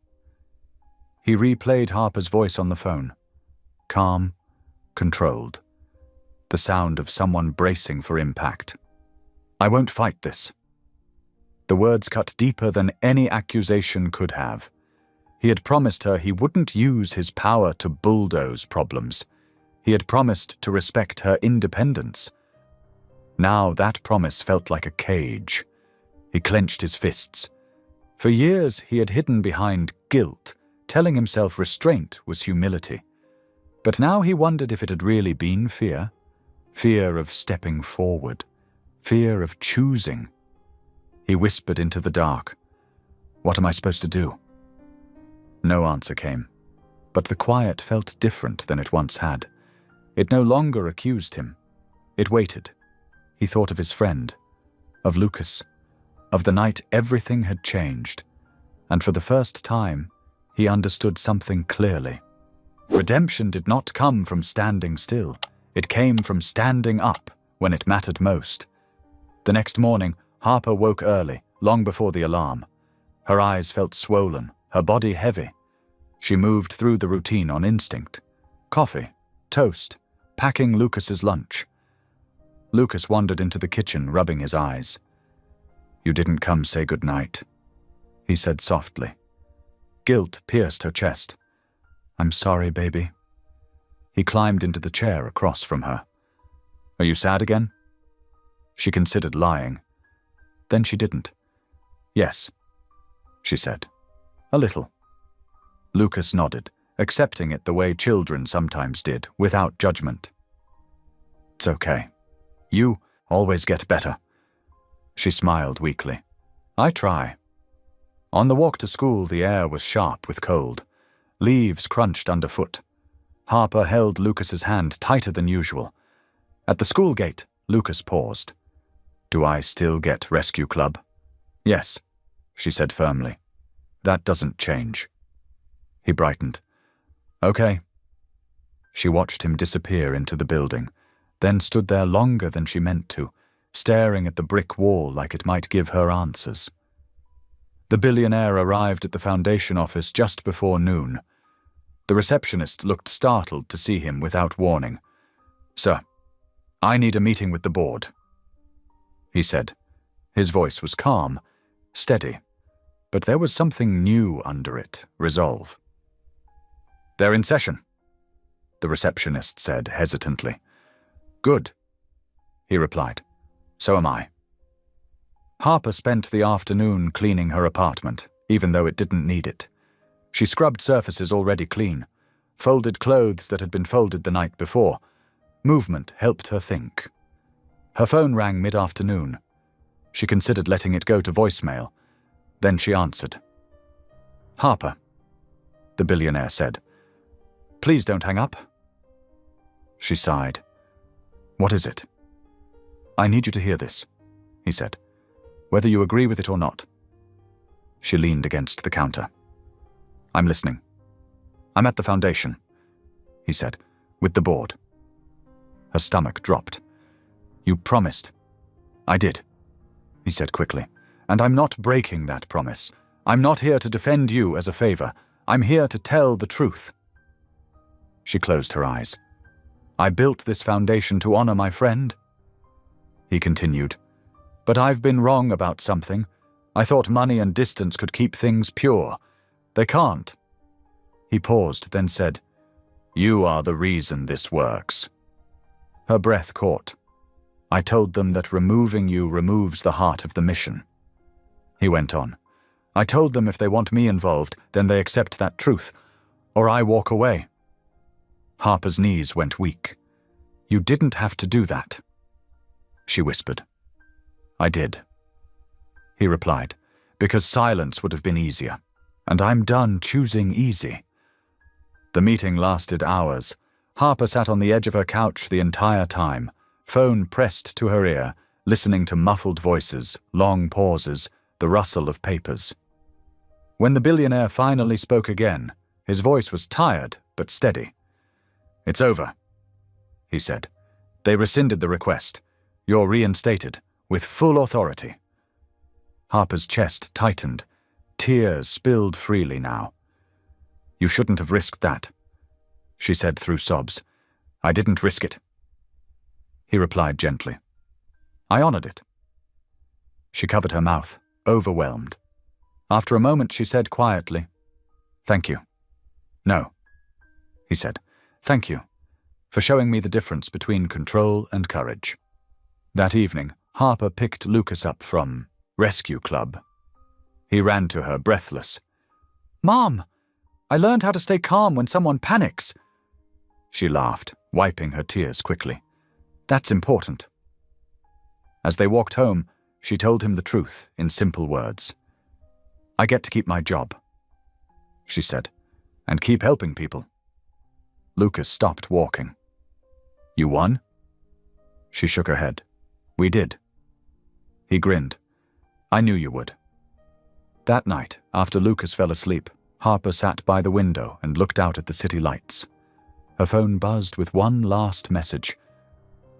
He replayed Harper's voice on the phone. Calm, controlled. The sound of someone bracing for impact. I won't fight this. The words cut deeper than any accusation could have. He had promised her he wouldn't use his power to bulldoze problems. He had promised to respect her independence. Now that promise felt like a cage. He clenched his fists. For years he had hidden behind guilt, telling himself restraint was humility. But now he wondered if it had really been fear. Fear of stepping forward. Fear of choosing. He whispered into the dark. What am I supposed to do? No answer came, but the quiet felt different than it once had. It no longer accused him. It waited. He thought of his friend, of Lucas, of the night everything had changed, and for the first time, he understood something clearly. Redemption did not come from standing still. It came from standing up when it mattered most. The next morning, Harper woke early, long before the alarm. Her eyes felt swollen, her body heavy. She moved through the routine on instinct. Coffee, toast, packing Lucas's lunch. Lucas wandered into the kitchen, rubbing his eyes. "You didn't come say goodnight," he said softly. Guilt pierced her chest. "I'm sorry, baby." He climbed into the chair across from her. "Are you sad again?" She considered lying. Then she didn't. "Yes," she said. "A little." Lucas nodded, accepting it the way children sometimes did, without judgment. "It's okay. You always get better." She smiled weakly. "I try." On the walk to school, the air was sharp with cold. Leaves crunched underfoot. Harper held Lucas's hand tighter than usual. At the school gate, Lucas paused. "Do I still get rescue club?" "Yes," she said firmly. "That doesn't change." He brightened. "Okay." She watched him disappear into the building, then stood there longer than she meant to, staring at the brick wall like it might give her answers. The billionaire arrived at the foundation office just before noon. The receptionist looked startled to see him without warning. "Sir, I need a meeting with the board," he said. His voice was calm, steady, but there was something new under it, resolve. "They're in session," the receptionist said hesitantly. "Good," he replied. "So am I." Harper spent the afternoon cleaning her apartment, even though it didn't need it. She scrubbed surfaces already clean, folded clothes that had been folded the night before. Movement helped her think. Her phone rang mid-afternoon. She considered letting it go to voicemail. Then she answered. "Harper," the billionaire said. "Please don't hang up." She sighed. "What is it?" "I need you to hear this," he said, "whether you agree with it or not." She leaned against the counter. "I'm listening." "I'm at the foundation," he said, "with the board." Her stomach dropped. "You promised." "I did," he said quickly, "and I'm not breaking that promise. I'm not here to defend you as a favor. I'm here to tell the truth." She closed her eyes. "I built this foundation to honor my friend," he continued, "but I've been wrong about something. I thought money and distance could keep things pure. They can't." He paused, then said, "You are the reason this works." Her breath caught. "I told them that removing you removes the heart of the mission." He went on. "I told them if they want me involved, then they accept that truth, or I walk away." Harper's knees went weak. "You didn't have to do that," she whispered. "I did," he replied, "because silence would have been easier, and I'm done choosing easy." The meeting lasted hours. Harper sat on the edge of her couch the entire time, phone pressed to her ear, listening to muffled voices, long pauses, the rustle of papers. When the billionaire finally spoke again, his voice was tired but steady. "It's over," he said. "They rescinded the request. You're reinstated, with full authority." Harper's chest tightened. Tears spilled freely now. "You shouldn't have risked that," she said through sobs. "I didn't risk it," he replied gently. "I honored it." She covered her mouth, overwhelmed. After a moment she said quietly, "Thank you." "No," he said. "Thank you for showing me the difference between control and courage." That evening, Harper picked Lucas up from Rescue Club. He ran to her, breathless. "Mom, I learned how to stay calm when someone panics." She laughed, wiping her tears quickly. "That's important." As they walked home, she told him the truth in simple words. "I get to keep my job," she said, "and keep helping people." Lucas stopped walking. "You won?" She shook her head. "We did." He grinned. "I knew you would." That night, after Lucas fell asleep, Harper sat by the window and looked out at the city lights. Her phone buzzed with one last message.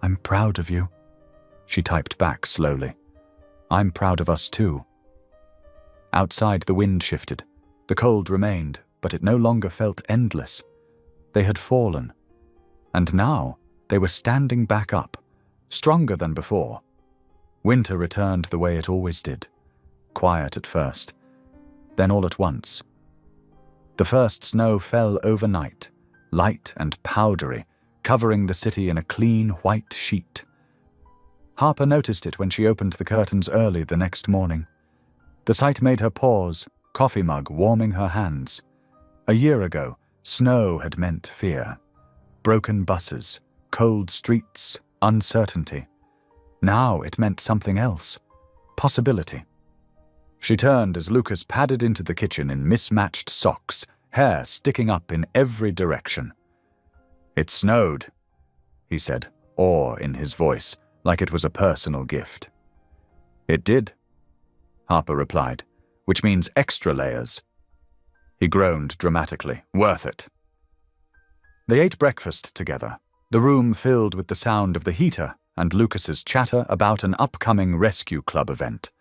"I'm proud of you," she typed back slowly. "I'm proud of us too." Outside, the wind shifted. The cold remained, but it no longer felt endless. They had fallen. And now, They were standing back up, stronger than before. Winter returned the way it always did, quiet at first, then all at once. The first snow fell overnight, light and powdery, covering the city in a clean white sheet. Harper noticed it when she opened the curtains early the next morning. The sight made her pause, coffee mug warming her hands. A year ago, snow had meant fear. Broken buses, cold streets, uncertainty. Now it meant something else. Possibility. She turned as Lucas padded into the kitchen in mismatched socks, hair sticking up in every direction. "It snowed," he said, awe in his voice, like it was a personal gift. "It did," Harper replied, "which means extra layers." He groaned dramatically. "Worth it." They ate breakfast together, the room filled with the sound of the heater and Lucas's chatter about an upcoming rescue club event.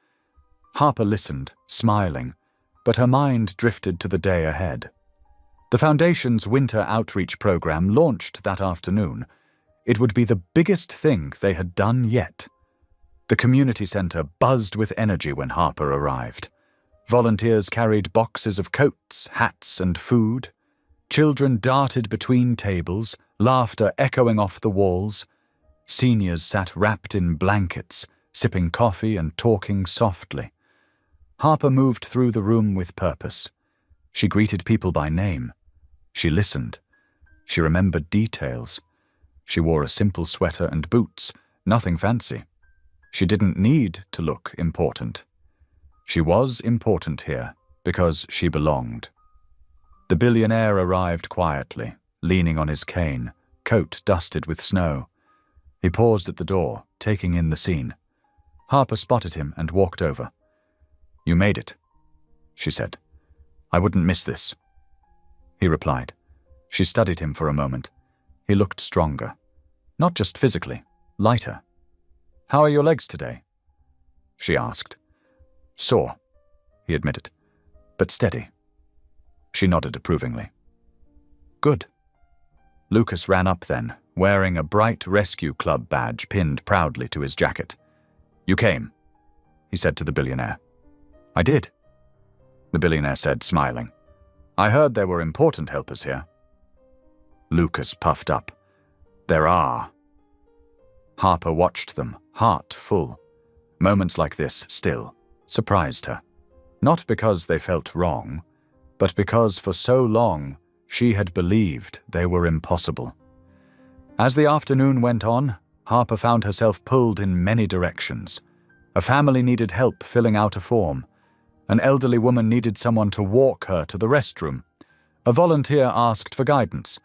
Harper listened, smiling, but her mind drifted to the day ahead. The Foundation's winter outreach program launched that afternoon. It would be the biggest thing they had done yet. The community center buzzed with energy when Harper arrived. Volunteers carried boxes of coats, hats, and food. Children darted between tables, laughter echoing off the walls. Seniors sat wrapped in blankets, sipping coffee and talking softly. Harper moved through the room with purpose. She greeted people by name. She listened. She remembered details. She wore a simple sweater and boots, nothing fancy. She didn't need to look important. She was important here because she belonged. The billionaire arrived quietly, leaning on his cane, coat dusted with snow. He paused at the door, taking in the scene. Harper spotted him and walked over. "You made it," she said. "I wouldn't miss this." He replied. She studied him for a moment. He looked stronger. Not just physically, lighter. "How are your legs today?" she asked. "Sore," he admitted, "but steady." She nodded approvingly. "Good." Lucas ran up then, wearing a bright rescue club badge pinned proudly to his jacket. "You came," he said to the billionaire. "I did," the billionaire said, smiling. "I heard there were important helpers here." Lucas puffed up. "There are." Harper watched them, heart full. Moments like this still surprised her. Not because they felt wrong, but because for so long she had believed they were impossible. As the afternoon went on, Harper found herself pulled in many directions. A family needed help filling out a form. An elderly woman needed someone to walk her to the restroom. A volunteer asked for guidance.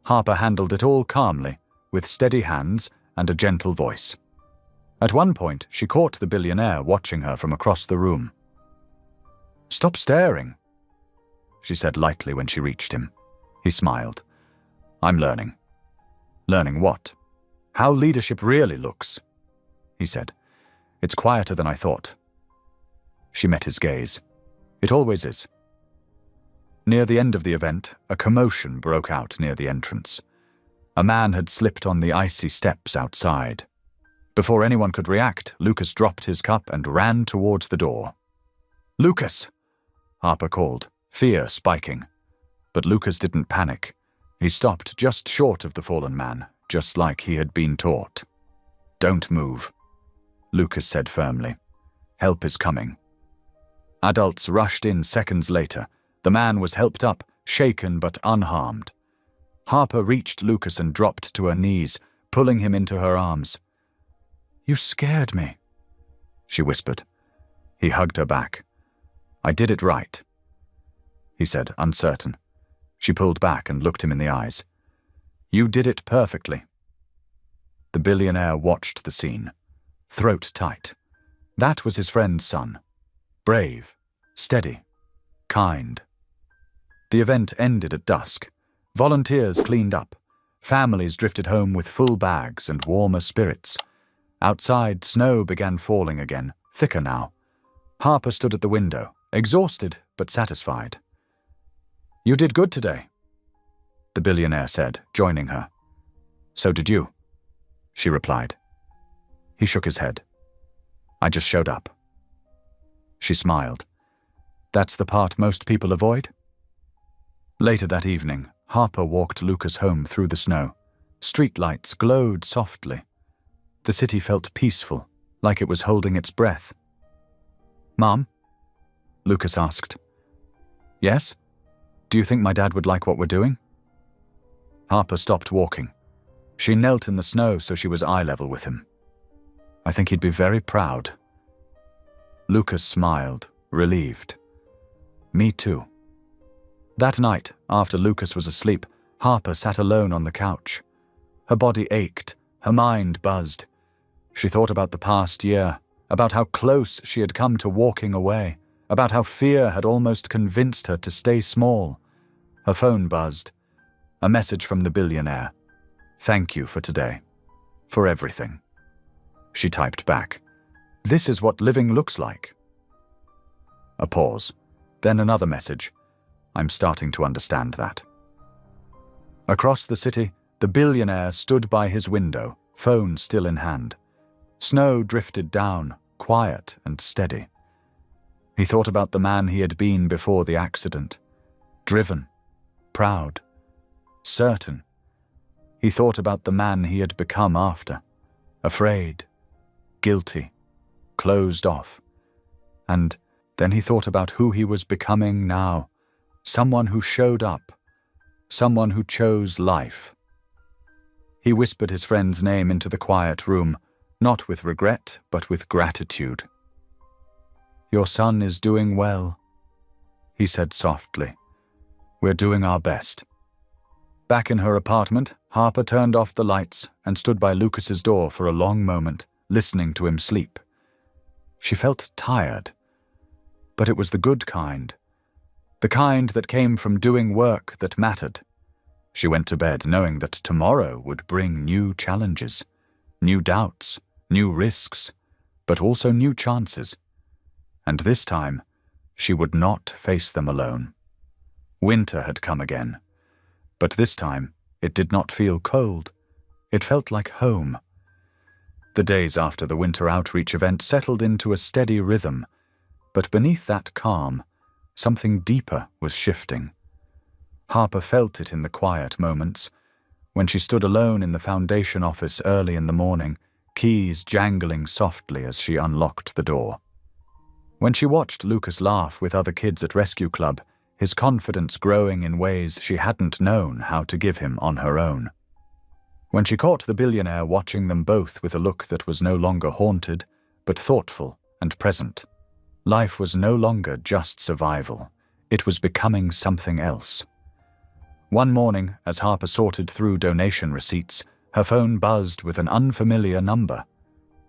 Harper handled it all calmly, with steady hands and a gentle voice. At one point, she caught the billionaire watching her from across the room. "Stop staring," she said lightly when she reached him. He smiled. "I'm learning." "Learning what?" "How leadership really looks," he said. "It's quieter than I thought." She met his gaze. "It always is." Near the end of the event, a commotion broke out near the entrance. A man had slipped on the icy steps outside. Before anyone could react, Lucas dropped his cup and ran towards the door. "Lucas!" Harper called, fear spiking. But Lucas didn't panic. He stopped just short of the fallen man, just like he had been taught. "Don't move," Lucas said firmly. "Help is coming." Adults rushed in seconds later. The man was helped up, shaken but unharmed. Harper reached Lucas and dropped to her knees, pulling him into her arms. "You scared me," she whispered. He hugged her back. "I did it right," he said, uncertain. She pulled back and looked him in the eyes. "You did it perfectly." The billionaire watched the scene, throat tight. That was his friend's son. Brave, steady, kind. The event ended at dusk. Volunteers cleaned up. Families drifted home with full bags and warmer spirits. Outside, snow began falling again, thicker now. Harper stood at the window, exhausted but satisfied. "You did good today," the billionaire said, joining her. "So did you," she replied. He shook his head. "I just showed up." She smiled. "That's the part most people avoid?" Later that evening, Harper walked Lucas home through the snow. Streetlights glowed softly. The city felt peaceful, like it was holding its breath. "Mom?" Lucas asked. "Yes? Do you think my dad would like what we're doing?" Harper stopped walking. She knelt in the snow so she was eye level with him. "I think he'd be very proud." Lucas smiled, relieved. "Me too." That night, after Lucas was asleep, Harper sat alone on the couch. Her body ached, her mind buzzed. She thought about the past year, about how close she had come to walking away, about how fear had almost convinced her to stay small. Her phone buzzed. A message from the billionaire. "Thank you for today. For everything." She typed back. "This is what living looks like." A pause. Then another message. "I'm starting to understand that." Across the city, the billionaire stood by his window, phone still in hand. Snow drifted down, quiet and steady. He thought about the man he had been before the accident. Driven, proud, certain. He thought about the man he had become after. Afraid, guilty, closed off. And then he thought about who he was becoming now. Someone who showed up. Someone who chose life. He whispered his friend's name into the quiet room, not with regret, but with gratitude. "Your son is doing well," he said softly. "We're doing our best." Back in her apartment, Harper turned off the lights and stood by Lucas's door for a long moment, listening to him sleep. She felt tired, but it was the good kind. The kind that came from doing work that mattered. She went to bed knowing that tomorrow would bring new challenges, new doubts, new risks, but also new chances. And this time, she would not face them alone. Winter had come again, but this time it did not feel cold. It felt like home. The days after the winter outreach event settled into a steady rhythm, but beneath that calm, something deeper was shifting. Harper felt it in the quiet moments, when she stood alone in the foundation office early in the morning, keys jangling softly as she unlocked the door. When she watched Lucas laugh with other kids at Rescue Club, his confidence growing in ways she hadn't known how to give him on her own. When she caught the billionaire watching them both with a look that was no longer haunted, but thoughtful and present. Life was no longer just survival. It was becoming something else. One morning, as Harper sorted through donation receipts, her phone buzzed with an unfamiliar number.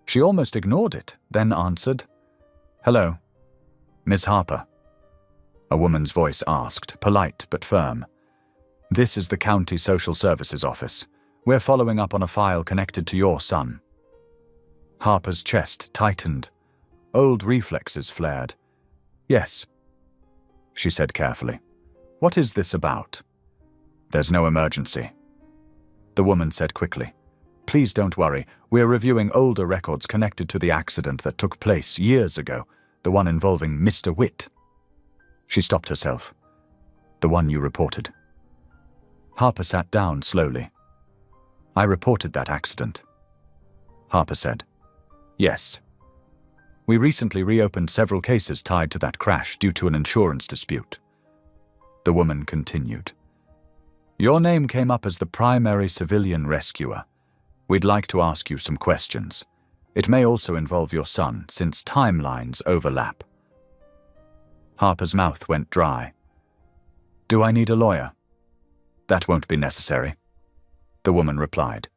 She almost ignored it, then answered. "Hello, Miss Harper," a woman's voice asked, polite but firm. "This is the County Social Services Office. We're following up on a file connected to your son." Harper's chest tightened. Old reflexes flared. "Yes," she said carefully. "What is this about?" "There's no emergency," the woman said quickly. "Please don't worry. We're reviewing older records connected to the accident that took place years ago, the one involving Mr. Witt." She stopped herself. "The one you reported." Harper sat down slowly. "I reported that accident," Harper said. "Yes. We recently reopened several cases tied to that crash due to an insurance dispute." The woman continued. "Your name came up as the primary civilian rescuer. We'd like to ask you some questions. It may also involve your son, since timelines overlap." Harper's mouth went dry. "Do I need a lawyer?" "That won't be necessary," the woman replied.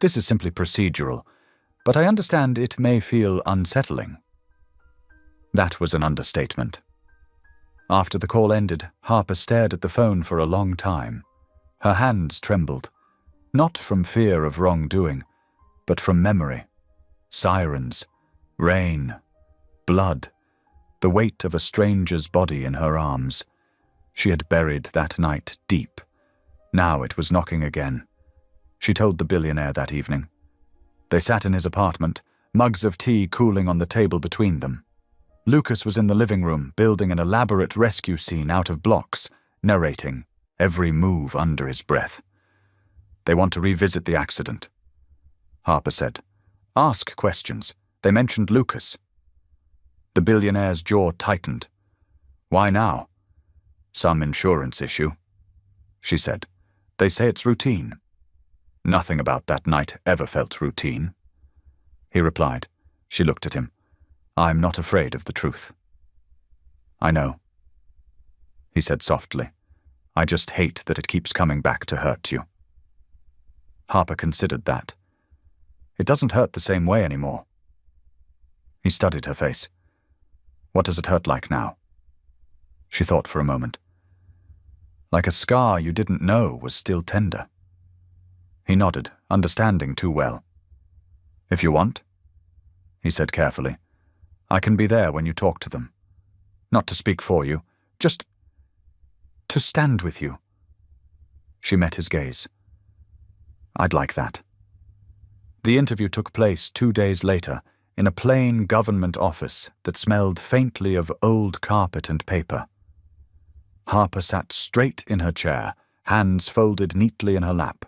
"This is simply procedural, but I understand it may feel unsettling." That was an understatement. After the call ended, Harper stared at the phone for a long time. Her hands trembled, not from fear of wrongdoing, but from memory. Sirens, rain, blood, the weight of a stranger's body in her arms. She had buried that night deep. Now it was knocking again. she told the billionaire that evening. They sat in his apartment, mugs of tea cooling on the table between them. Lucas was in the living room, building an elaborate rescue scene out of blocks, narrating every move under his breath. They want to revisit the accident, Harper said. Ask questions. They mentioned Lucas. The billionaire's jaw tightened. Why now? Some insurance issue, she said. They say it's routine. Nothing about that night ever felt routine, he replied. She looked at him. I'm not afraid of the truth. I know, he said softly. I just hate that it keeps coming back to hurt you. Harper considered that. It doesn't hurt the same way anymore. He studied her face. What does it hurt like now? She thought for a moment. Like a scar you didn't know was still tender. He nodded, understanding too well. If you want, he said carefully, I can be there when you talk to them. Not to speak for you, just to stand with you. She met his gaze. I'd like that. The interview took place 2 days later in a plain government office that smelled faintly of old carpet and paper. Harper sat straight in her chair, hands folded neatly in her lap.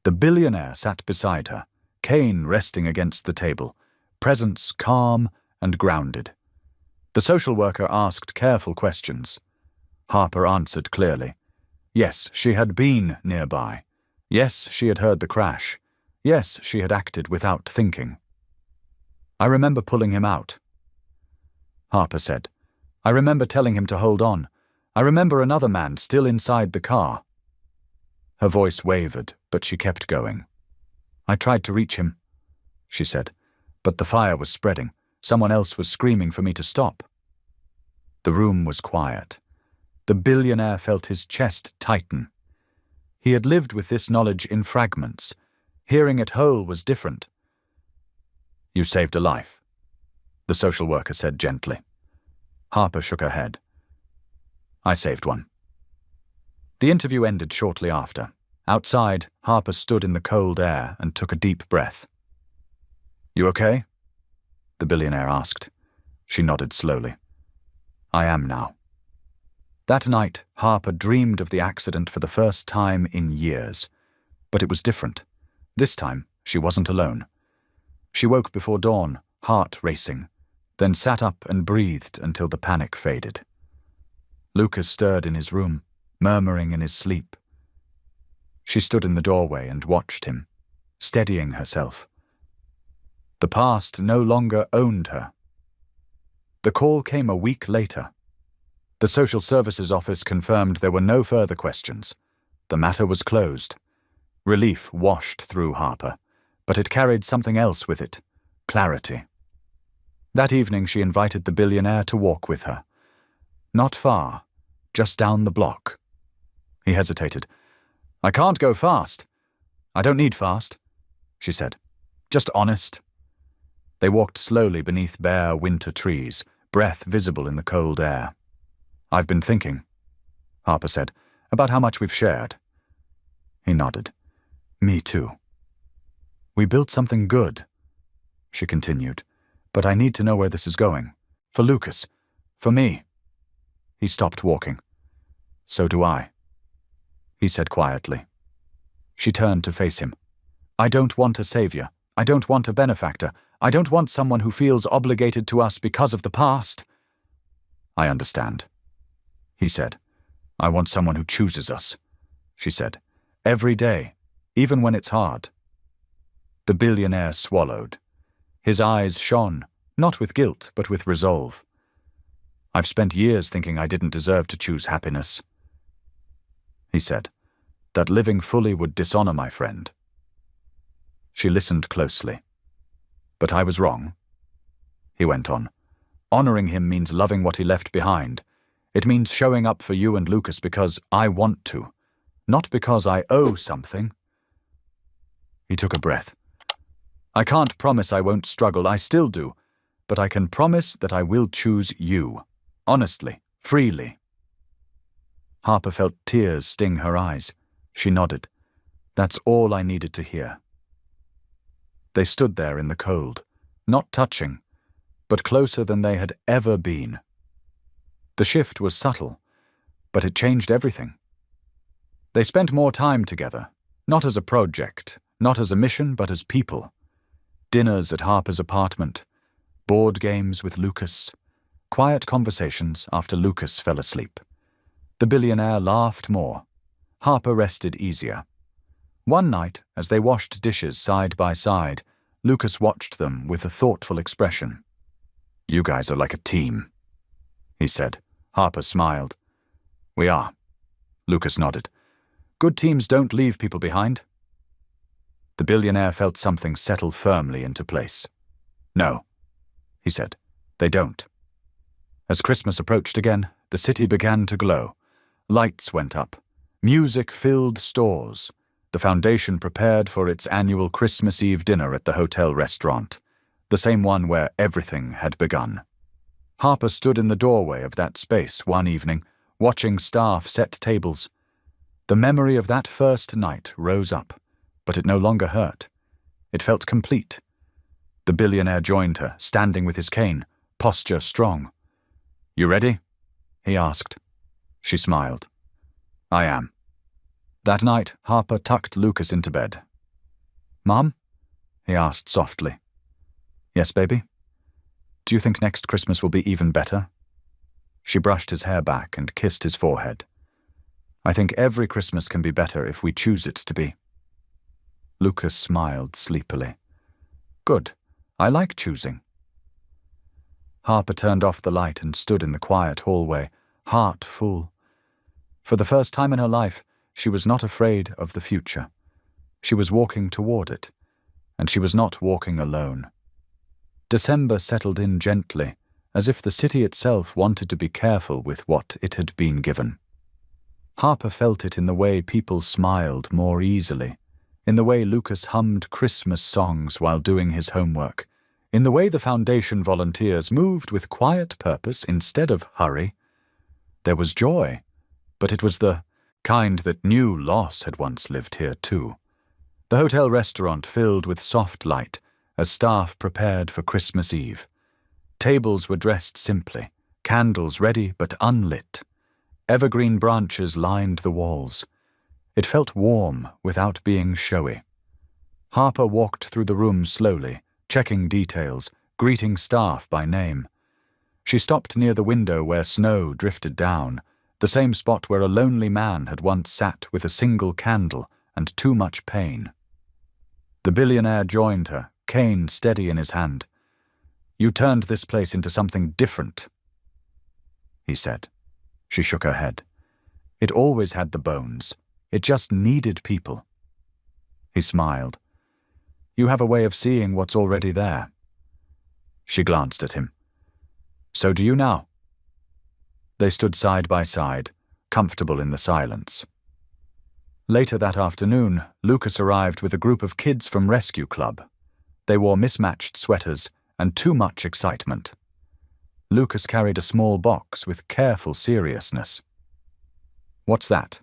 The billionaire sat beside her, cane resting against the table, presence calm and grounded. The social worker asked careful questions. Harper answered clearly. Yes, she had been nearby. Yes, she had heard the crash. Yes, she had acted without thinking. I remember pulling him out, Harper said. I remember telling him to hold on. I remember another man still inside the car. Her voice wavered, but she kept going. I tried to reach him, she said, but the fire was spreading. Someone else was screaming for me to stop. The room was quiet. The billionaire felt his chest tighten. He had lived with this knowledge in fragments. Hearing it whole was different. You saved a life, the social worker said gently. Harper shook her head. I saved one. The interview ended shortly after. Outside, Harper stood in the cold air and took a deep breath. You okay? The billionaire asked. She nodded slowly. I am now. That night, Harper dreamed of the accident for the first time in years. But it was different. This time, she wasn't alone. She woke before dawn, heart racing, then sat up and breathed until the panic faded. Lucas stirred in his room, murmuring in his sleep. She stood in the doorway and watched him, steadying herself. The past no longer owned her. The call came a week later. The social services office confirmed there were no further questions. The matter was closed. Relief washed through Harper, but it carried something else with it, clarity. That evening she invited the billionaire to walk with her. Not far, just down the block. He hesitated. I can't go fast. I don't need fast, she said. Just honest. They walked slowly beneath bare winter trees, breath visible in the cold air. I've been thinking, Harper said, about how much we've shared. He nodded. Me too. We built something good, she continued, but I need to know where this is going. For Lucas. For me. He stopped walking. So do I, he said quietly. She turned to face him. I don't want a savior. I don't want a benefactor. I don't want someone who feels obligated to us because of the past. I understand, he said. I want someone who chooses us, she said. Every day, even when it's hard. The billionaire swallowed. His eyes shone, not with guilt, but with resolve. I've spent years thinking I didn't deserve to choose happiness, he said, that living fully would dishonor my friend. She listened closely. But I was wrong, he went on. Honoring him means loving what he left behind. It means showing up for you and Lucas because I want to, not because I owe something. He took a breath. I can't promise I won't struggle, I still do, but I can promise that I will choose you, honestly, freely. Harper felt tears sting her eyes. She nodded. That's all I needed to hear. They stood there in the cold, not touching, but closer than they had ever been. The shift was subtle, but it changed everything. They spent more time together, not as a project, not as a mission, but as people. Dinners at Harper's apartment, board games with Lucas, quiet conversations after Lucas fell asleep. The billionaire laughed more. Harper rested easier. One night, as they washed dishes side by side, Lucas watched them with a thoughtful expression. "You guys are like a team," he said. Harper smiled. "We are." Lucas nodded. "Good teams don't leave people behind." The billionaire felt something settle firmly into place. "No," he said, "they don't." As Christmas approached again, the city began to glow. Lights went up. Music filled stores. The foundation prepared for its annual Christmas Eve dinner at the hotel restaurant, the same one where everything had begun. Harper stood in the doorway of that space one evening, watching staff set tables. The memory of that first night rose up, but it no longer hurt. It felt complete. The billionaire joined her, standing with his cane, posture strong. "You ready?" he asked. She smiled. "I am." That night, Harper tucked Lucas into bed. "Mom?" he asked softly. "Yes, baby? Do you think next Christmas will be even better?" She brushed his hair back and kissed his forehead. "I think every Christmas can be better if we choose it to be." Lucas smiled sleepily. "Good. I like choosing." Harper turned off the light and stood in the quiet hallway, heart full. For the first time in her life, she was not afraid of the future. She was walking toward it, and she was not walking alone. December settled in gently, as if the city itself wanted to be careful with what it had been given. Harper felt it in the way people smiled more easily, in the way Lucas hummed Christmas songs while doing his homework, in the way the foundation volunteers moved with quiet purpose instead of hurry. There was joy, but it was the kind that knew loss had once lived here too. The hotel restaurant filled with soft light as staff prepared for Christmas Eve. Tables were dressed simply, candles ready but unlit. Evergreen branches lined the walls. It felt warm without being showy. Harper walked through the room slowly, checking details, greeting staff by name. She stopped near the window where snow drifted down, the same spot where a lonely man had once sat with a single candle and too much pain. The billionaire joined her, cane steady in his hand. "You turned this place into something different," he said. She shook her head. "It always had the bones. It just needed people." He smiled. "You have a way of seeing what's already there." She glanced at him. "So do you now?" They stood side by side, comfortable in the silence. Later that afternoon, Lucas arrived with a group of kids from Rescue Club. They wore mismatched sweaters and too much excitement. Lucas carried a small box with careful seriousness. "What's that?"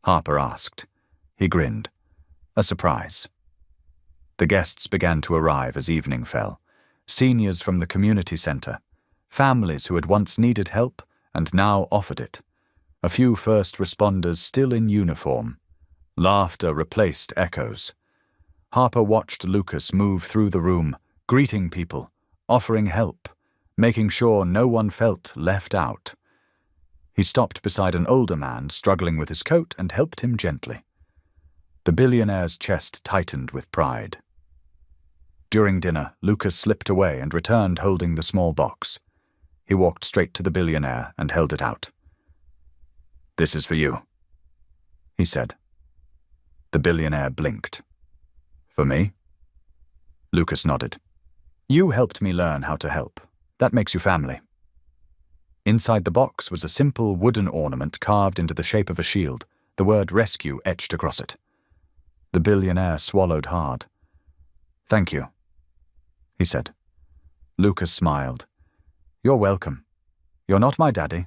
Harper asked. He grinned. "A surprise." The guests began to arrive as evening fell. Seniors from the community center, families who had once needed help and now offered it. A few first responders still in uniform. Laughter replaced echoes. Harper watched Lucas move through the room, greeting people, offering help, making sure no one felt left out. He stopped beside an older man struggling with his coat and helped him gently. The billionaire's chest tightened with pride. During dinner, Lucas slipped away and returned holding the small box. He walked straight to the billionaire and held it out. "This is for you," he said. The billionaire blinked. "For me?" Lucas nodded. "You helped me learn how to help. That makes you family." Inside the box was a simple wooden ornament carved into the shape of a shield, the word rescue etched across it. The billionaire swallowed hard. "Thank you," he said. Lucas smiled. "You're welcome. You're not my daddy,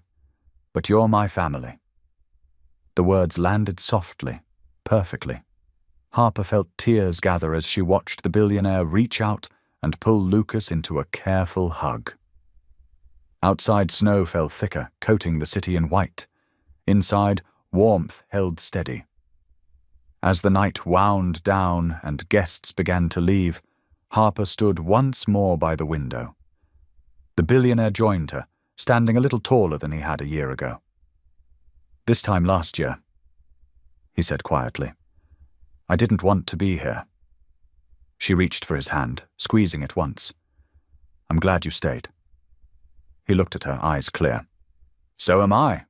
but you're my family." The words landed softly, perfectly. Harper felt tears gather as she watched the billionaire reach out and pull Lucas into a careful hug. Outside, snow fell thicker, coating the city in white. Inside, warmth held steady. As the night wound down and guests began to leave, Harper stood once more by the window. The billionaire joined her, standing a little taller than he had a year ago. "This time last year," he said quietly, "I didn't want to be here." She reached for his hand, squeezing it once. "I'm glad you stayed." He looked at her, eyes clear. "So am I."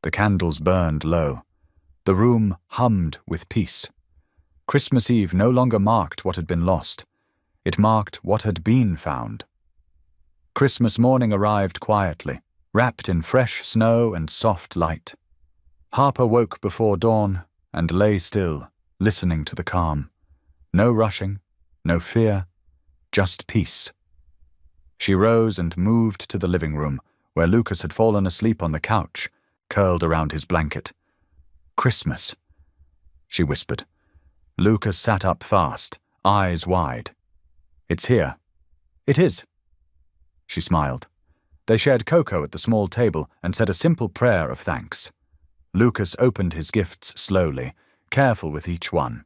The candles burned low. The room hummed with peace. Christmas Eve no longer marked what had been lost. It marked what had been found. Christmas morning arrived quietly, wrapped in fresh snow and soft light. Harper woke before dawn and lay still, listening to the calm. No rushing, no fear, just peace. She rose and moved to the living room, where Lucas had fallen asleep on the couch, curled around his blanket. "Christmas," she whispered. Lucas sat up fast, eyes wide. "It's here." "It is." She smiled. They shared cocoa at the small table and said a simple prayer of thanks. Lucas opened his gifts slowly, careful with each one.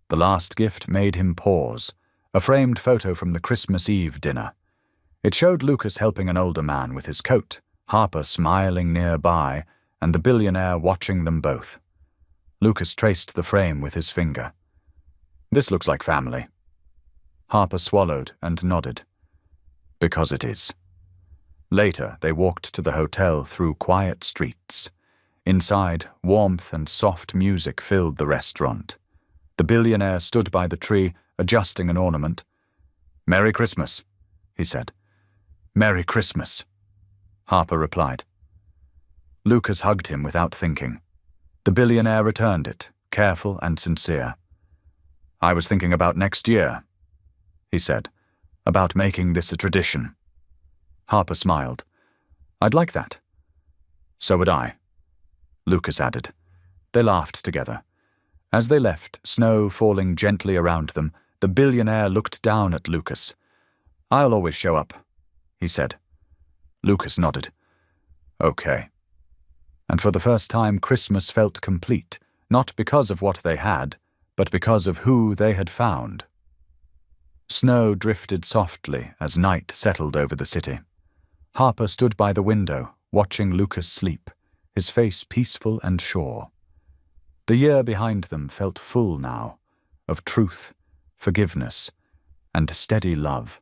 The last gift made him pause, a framed photo from the Christmas Eve dinner. It showed Lucas helping an older man with his coat, Harper smiling nearby, and the billionaire watching them both. Lucas traced the frame with his finger. "This looks like family." Harper swallowed and nodded. "Because it is." Later, they walked to the hotel through quiet streets. Inside, warmth and soft music filled the restaurant. The billionaire stood by the tree, adjusting an ornament. "Merry Christmas," he said. "Merry Christmas," Harper replied. Lucas hugged him without thinking. The billionaire returned it, careful and sincere. "I was thinking about next year," he said, "about making this a tradition." Harper smiled. "I'd like that." "So would I," Lucas added. They laughed together. As they left, snow falling gently around them, the billionaire looked down at Lucas. "I'll always show up," he said. Lucas nodded. "Okay." And for the first time, Christmas felt complete, not because of what they had, but because of who they had found. Snow drifted softly as night settled over the city. Harper stood by the window, watching Lucas sleep, his face peaceful and sure. The year behind them felt full now, of truth, forgiveness, and steady love.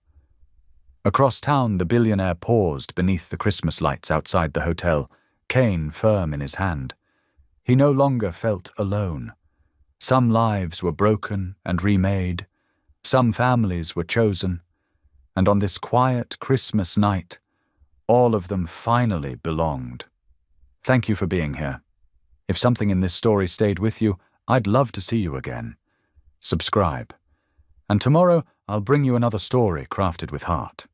Across town, the billionaire paused beneath the Christmas lights outside the hotel, cane firm in his hand. He no longer felt alone. Some lives were broken and remade, some families were chosen, and on this quiet Christmas night, all of them finally belonged. Thank you for being here. If something in this story stayed with you, I'd love to see you again. Subscribe. And tomorrow, I'll bring you another story crafted with heart.